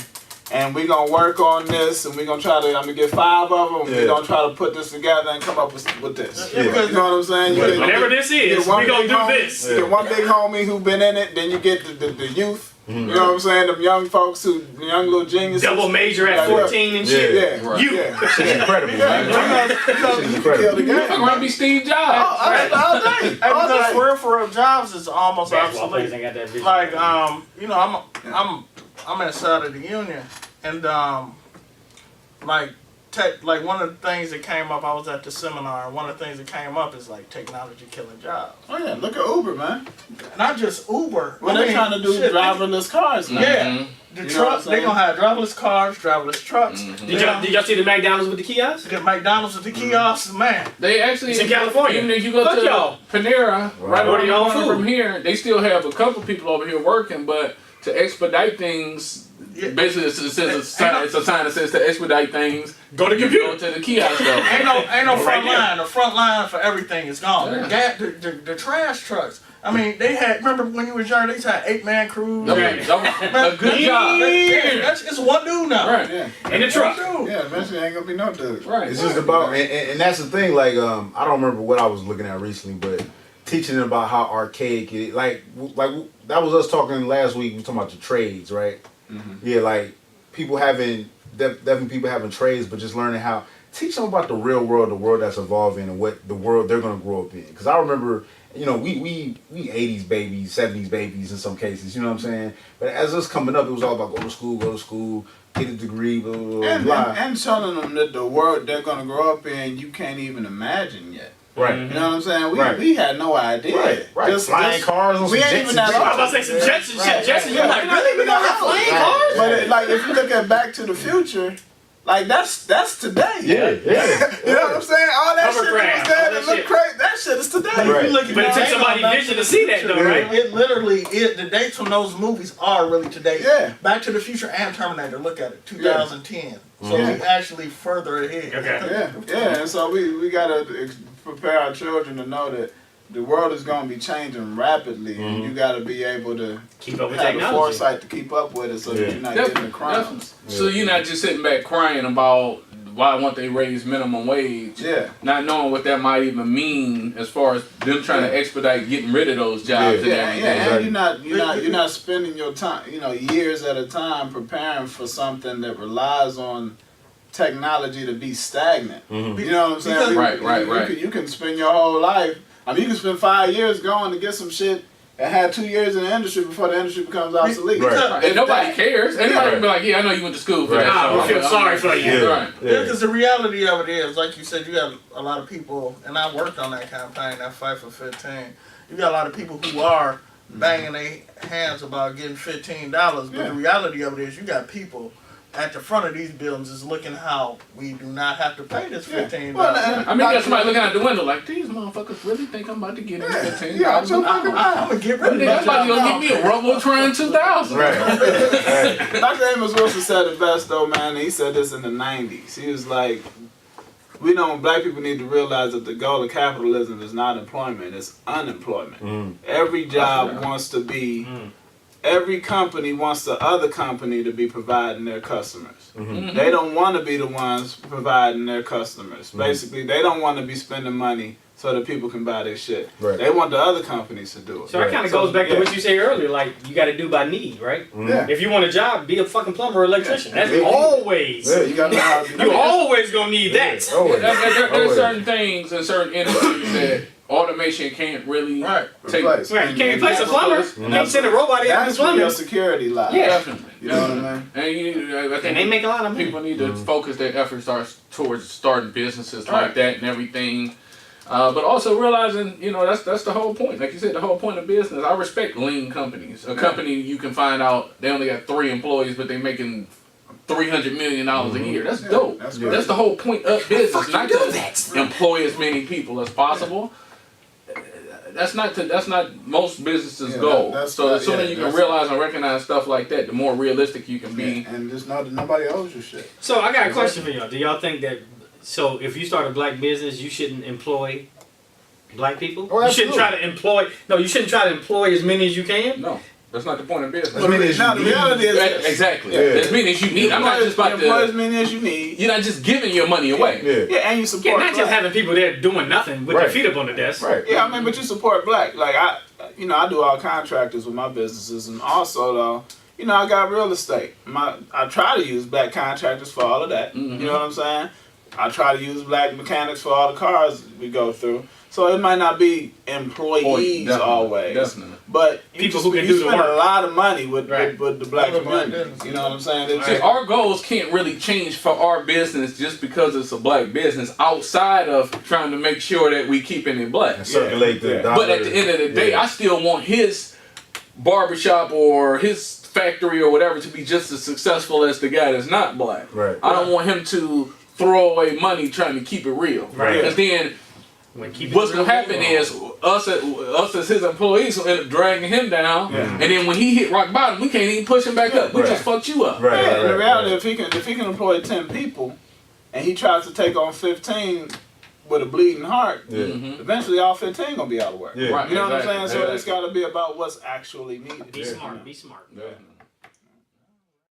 Speaker 4: and we gonna work on this, and we gonna try to. I'm gonna get 5 of them. And
Speaker 2: Yeah.
Speaker 4: we gonna try to put this together and come up with this.
Speaker 5: Yeah, because-
Speaker 4: You know what I'm saying? You
Speaker 3: Whatever
Speaker 4: get-
Speaker 3: this
Speaker 4: you
Speaker 3: is,
Speaker 4: get one
Speaker 3: we gonna
Speaker 4: big
Speaker 3: do
Speaker 4: homie-
Speaker 3: this.
Speaker 4: You get one big homie who been in it, then you get the youth. You know what I'm saying? Them young folks the young little geniuses.
Speaker 3: Double major at
Speaker 4: Yeah.
Speaker 3: 14 and shit.
Speaker 4: Yeah,
Speaker 1: Right.
Speaker 3: You.
Speaker 4: yeah.
Speaker 2: It's incredible, man.
Speaker 4: Because you can kill the game.
Speaker 1: Fuck around, be Steve Jobs.
Speaker 4: All day. All
Speaker 5: Hey, because
Speaker 4: day.
Speaker 5: for real jobs is almost
Speaker 3: Basketball players
Speaker 5: obsolete.
Speaker 3: ain't got that vision.
Speaker 5: Like you know, I'm inside of the union, and like one of the things that came up, I was at the seminar, and one of the things that came up is like technology killing jobs.
Speaker 4: Oh yeah, look at Uber, man.
Speaker 5: Not just Uber.
Speaker 4: Well,
Speaker 5: I
Speaker 4: they're
Speaker 5: mean,
Speaker 4: trying to do
Speaker 5: shit,
Speaker 4: driverless cars now.
Speaker 5: Yeah.
Speaker 1: Mhm.
Speaker 5: The
Speaker 4: You know what I'm
Speaker 5: truck, they
Speaker 4: saying?
Speaker 5: gonna have driverless cars, driverless trucks.
Speaker 3: Did y'all see the McDonald's with the kiosks?
Speaker 5: Get McDonald's with the kiosks, man.
Speaker 1: They actually,
Speaker 3: It's in California.
Speaker 1: even if you go
Speaker 3: Fuck
Speaker 1: to
Speaker 3: y'all.
Speaker 1: Panera, right
Speaker 3: Order
Speaker 1: over
Speaker 3: your own
Speaker 1: the corner
Speaker 3: food.
Speaker 1: from here, they still have a couple people over here working, but to expedite things,
Speaker 5: Yeah.
Speaker 1: basically it's a sign that says to expedite things,
Speaker 3: Go to
Speaker 1: you
Speaker 3: computer.
Speaker 1: go to the kiosk though.
Speaker 5: Ain't no
Speaker 3: Right
Speaker 5: front
Speaker 3: here.
Speaker 5: line. The front line for everything is gone.
Speaker 1: Yeah.
Speaker 5: The trash trucks. I mean, they had. Remember when you was young? They had 8-man crews.
Speaker 1: That was a good job.
Speaker 5: It's one dude now.
Speaker 1: Right.
Speaker 4: Yeah.
Speaker 3: In the truck.
Speaker 5: One dude.
Speaker 4: Yeah, eventually ain't gonna be no dude.
Speaker 1: Right.
Speaker 2: It's just about, and that's the thing. Like, I don't remember what I was looking at recently, but teaching them about how archaic it. Like that was us talking last week. We talking about the trades, right? Yeah, like people having definitely people having trades, but just learning how teach them about the real world, the world that's evolving, and what the world they're gonna grow up in. Because I remember. You know, we 80s babies, 70s babies in some cases, you know what I'm saying? But as us coming up, it was all about go to school, get a degree, blah, blah, blah,
Speaker 4: And,
Speaker 2: blah.
Speaker 4: and telling them that the world they're gonna grow up in, you can't even imagine yet.
Speaker 2: Right.
Speaker 4: You know what I'm saying?
Speaker 2: Right.
Speaker 4: We had no idea.
Speaker 2: Right. Flying cars on
Speaker 4: we
Speaker 2: some
Speaker 4: ain't
Speaker 2: jets
Speaker 4: even
Speaker 2: and
Speaker 4: that
Speaker 2: shit.
Speaker 3: I was about to say some jets and shit. Jets and
Speaker 4: Yeah.
Speaker 3: you're like, really? We gonna have flying cars?
Speaker 4: But like if you look at Back to the Future, like that's today.
Speaker 2: Yeah.
Speaker 4: You know what I'm saying? All that shit that
Speaker 3: Hovercraft,
Speaker 4: was there
Speaker 3: all
Speaker 4: that
Speaker 3: that
Speaker 4: looked
Speaker 3: shit.
Speaker 4: crazy. That shit is today.
Speaker 5: Like, if
Speaker 2: Right.
Speaker 5: you look at
Speaker 3: But it
Speaker 5: the
Speaker 3: took
Speaker 5: dates
Speaker 3: somebody
Speaker 5: on Back
Speaker 3: vision
Speaker 5: to
Speaker 3: to
Speaker 5: the
Speaker 3: see that
Speaker 5: Future,
Speaker 3: though, right?
Speaker 5: It literally the dates from those movies are really today.
Speaker 4: Yeah.
Speaker 5: Back to the Future and Terminator. Look at it, 2010. So
Speaker 4: Yeah.
Speaker 5: we actually further ahead.
Speaker 3: Okay.
Speaker 4: Yeah. And so we gotta prepare our children to know that the world is gonna be changing rapidly, and you gotta be able to
Speaker 3: Keep up with
Speaker 4: have the
Speaker 3: technology.
Speaker 4: foresight to keep up with it, so that
Speaker 2: Yeah.
Speaker 4: you're not getting the crumbs.
Speaker 1: Definitely. So you're not just sitting back crying about why won't they raise minimum wage,
Speaker 4: Yeah.
Speaker 1: not knowing what that might even mean as far as them trying to expedite getting rid of those jobs and
Speaker 4: Yeah,
Speaker 1: everything.
Speaker 4: and you're not spending your time, years at a time preparing for something that relies on technology to be stagnant. You know what I'm saying?
Speaker 5: Because-
Speaker 1: Right.
Speaker 4: You can spend your whole life. I mean, you can spend 5 years going to get some shit and have 2 years in the industry before the industry becomes obsolete.
Speaker 2: Right.
Speaker 1: And nobody cares. Anybody
Speaker 2: Right.
Speaker 1: can be like, yeah, I know you went to school for
Speaker 2: Right.
Speaker 1: that.
Speaker 3: Nah,
Speaker 1: so
Speaker 3: we feel
Speaker 1: I'm-
Speaker 3: sorry for you.
Speaker 2: Yeah.
Speaker 1: Right.
Speaker 5: Yeah, because the reality of it is, like you said, you got a lot of people, and I worked on that campaign, that Fight for 15. You got a lot of people who are banging their hands about getting $15, but
Speaker 4: Yeah.
Speaker 5: the reality of it is, you got people at the front of these buildings is looking how we do not have to pay this $15.
Speaker 4: Well, and-
Speaker 1: I mean, you got somebody looking out the window like, these motherfuckers really think I'm about to get in
Speaker 4: Yeah,
Speaker 1: 15.
Speaker 4: yeah, I'm so fucking
Speaker 5: I'm
Speaker 4: mad.
Speaker 5: gonna get rid of
Speaker 1: I'm
Speaker 5: that
Speaker 1: about to
Speaker 5: job
Speaker 1: go
Speaker 5: now.
Speaker 1: get me a Robotron 2000.
Speaker 2: Right.
Speaker 4: Dr. Amos Wilson said it best though, man. He said this in the 90s. He was like, black people need to realize that the goal of capitalism is not employment, it's unemployment. Every job wants to be, every company wants the other company to be providing their customers. They don't want to be the ones providing their customers. Basically, they don't want to be spending money so that people can buy their shit.
Speaker 2: Right.
Speaker 4: They want the other companies to do it.
Speaker 3: So that kind of goes back to what you said earlier, like you got to do by need, right?
Speaker 4: Yeah.
Speaker 3: If you want a job, be a fucking plumber or electrician. That's
Speaker 2: Yeah.
Speaker 3: always.
Speaker 2: Yeah,
Speaker 4: You got to know how to do
Speaker 3: You
Speaker 4: it.
Speaker 3: always gonna need that.
Speaker 2: Always.
Speaker 1: There's
Speaker 2: Always.
Speaker 1: certain things in certain industries that automation can't really
Speaker 5: Right.
Speaker 1: take
Speaker 4: Replace.
Speaker 3: Right, you can't replace a plumber. You can't send a robot in to do
Speaker 4: That's where your
Speaker 3: plumbing.
Speaker 4: security lies.
Speaker 3: Yeah.
Speaker 1: Definitely.
Speaker 4: You know what I mean?
Speaker 1: And I think
Speaker 3: And they make a lot of money.
Speaker 1: people need to focus their efforts towards starting businesses like that and everything. But also realizing, that's the whole point. Like you said, the whole point of business. I respect lean companies. A company you can find out they only got 3 employees, but they're making $300 million a year. That's dope.
Speaker 4: That's
Speaker 1: That's,
Speaker 4: great.
Speaker 1: the whole point of business, not to employ as many people as possible. That's not most businesses'
Speaker 4: Yeah,
Speaker 1: goal.
Speaker 4: that's
Speaker 1: So the
Speaker 4: not-
Speaker 1: sooner
Speaker 4: yeah,
Speaker 1: you can
Speaker 4: that's-
Speaker 1: realize and recognize stuff like that, the more realistic you can be.
Speaker 4: And just know that nobody owes you shit.
Speaker 3: So I got a question for y'all. Do y'all think that if you start a black business, you shouldn't employ black people?
Speaker 2: Oh,
Speaker 3: you shouldn't
Speaker 2: absolutely.
Speaker 3: try to employ. No, you shouldn't try to employ as many as you can.
Speaker 1: No. That's not the point of business.
Speaker 2: That's mean is
Speaker 4: Now
Speaker 2: you
Speaker 4: the
Speaker 2: need-
Speaker 4: reality is
Speaker 1: Exactly.
Speaker 2: Yeah.
Speaker 1: That means you need. I'm not just about
Speaker 4: employ as
Speaker 1: to.
Speaker 4: many as you need.
Speaker 1: You're not just giving your money away.
Speaker 2: Yeah.
Speaker 4: Yeah, and you
Speaker 3: Yeah,
Speaker 4: support.
Speaker 3: not just
Speaker 4: black.
Speaker 3: having people there doing nothing with their
Speaker 2: Right.
Speaker 3: feet up on the desk.
Speaker 2: Right.
Speaker 4: Yeah, I mean, but you support black. Like I do all contractors with my businesses, and also though, I got real estate. I try to use black contractors for all of that.
Speaker 1: Mhm.
Speaker 4: You know what I'm saying? I try to use black mechanics for all the cars we go through. So it might not be employees
Speaker 1: Definitely,
Speaker 4: always,
Speaker 1: definitely.
Speaker 4: but
Speaker 3: People who can do the
Speaker 4: spend a
Speaker 3: work.
Speaker 4: lot of money with
Speaker 3: Right.
Speaker 4: with the black
Speaker 5: Other black
Speaker 4: community.
Speaker 5: businesses.
Speaker 4: You know what I'm saying? It's-
Speaker 1: See, our goals can't really change for our business just because it's a black business outside of trying to make sure that we keeping it black.
Speaker 2: And circulate the
Speaker 4: Yeah.
Speaker 2: dollar.
Speaker 1: But at the end of the day,
Speaker 2: Yeah.
Speaker 1: I still want his barbershop or his factory or whatever to be just as successful as the guy that's not black.
Speaker 2: Right.
Speaker 1: I don't want him to throw away money trying to keep it real.
Speaker 3: Right.
Speaker 1: Because then
Speaker 3: When keep it
Speaker 1: what's
Speaker 3: real,
Speaker 1: gonna happen is us as his employees will end up dragging him down,
Speaker 4: Yeah.
Speaker 1: and then when he hit rock bottom, we can't even push him back up. We
Speaker 2: Right.
Speaker 1: just fucked you up.
Speaker 2: Right.
Speaker 4: Yeah,
Speaker 2: right,
Speaker 4: and the
Speaker 2: right,
Speaker 4: reality,
Speaker 2: right.
Speaker 4: if he can employ 10 people, and he tries to take on 15 with a bleeding heart,
Speaker 2: Yeah.
Speaker 1: Mhm.
Speaker 4: eventually all 15 gonna be out of work.
Speaker 2: Yeah.
Speaker 1: Right.
Speaker 4: You know what I'm
Speaker 1: Exactly.
Speaker 4: saying? So it's
Speaker 1: Exactly.
Speaker 4: got to be about what's actually needed.
Speaker 3: Be smart. Be smart.
Speaker 1: Yeah.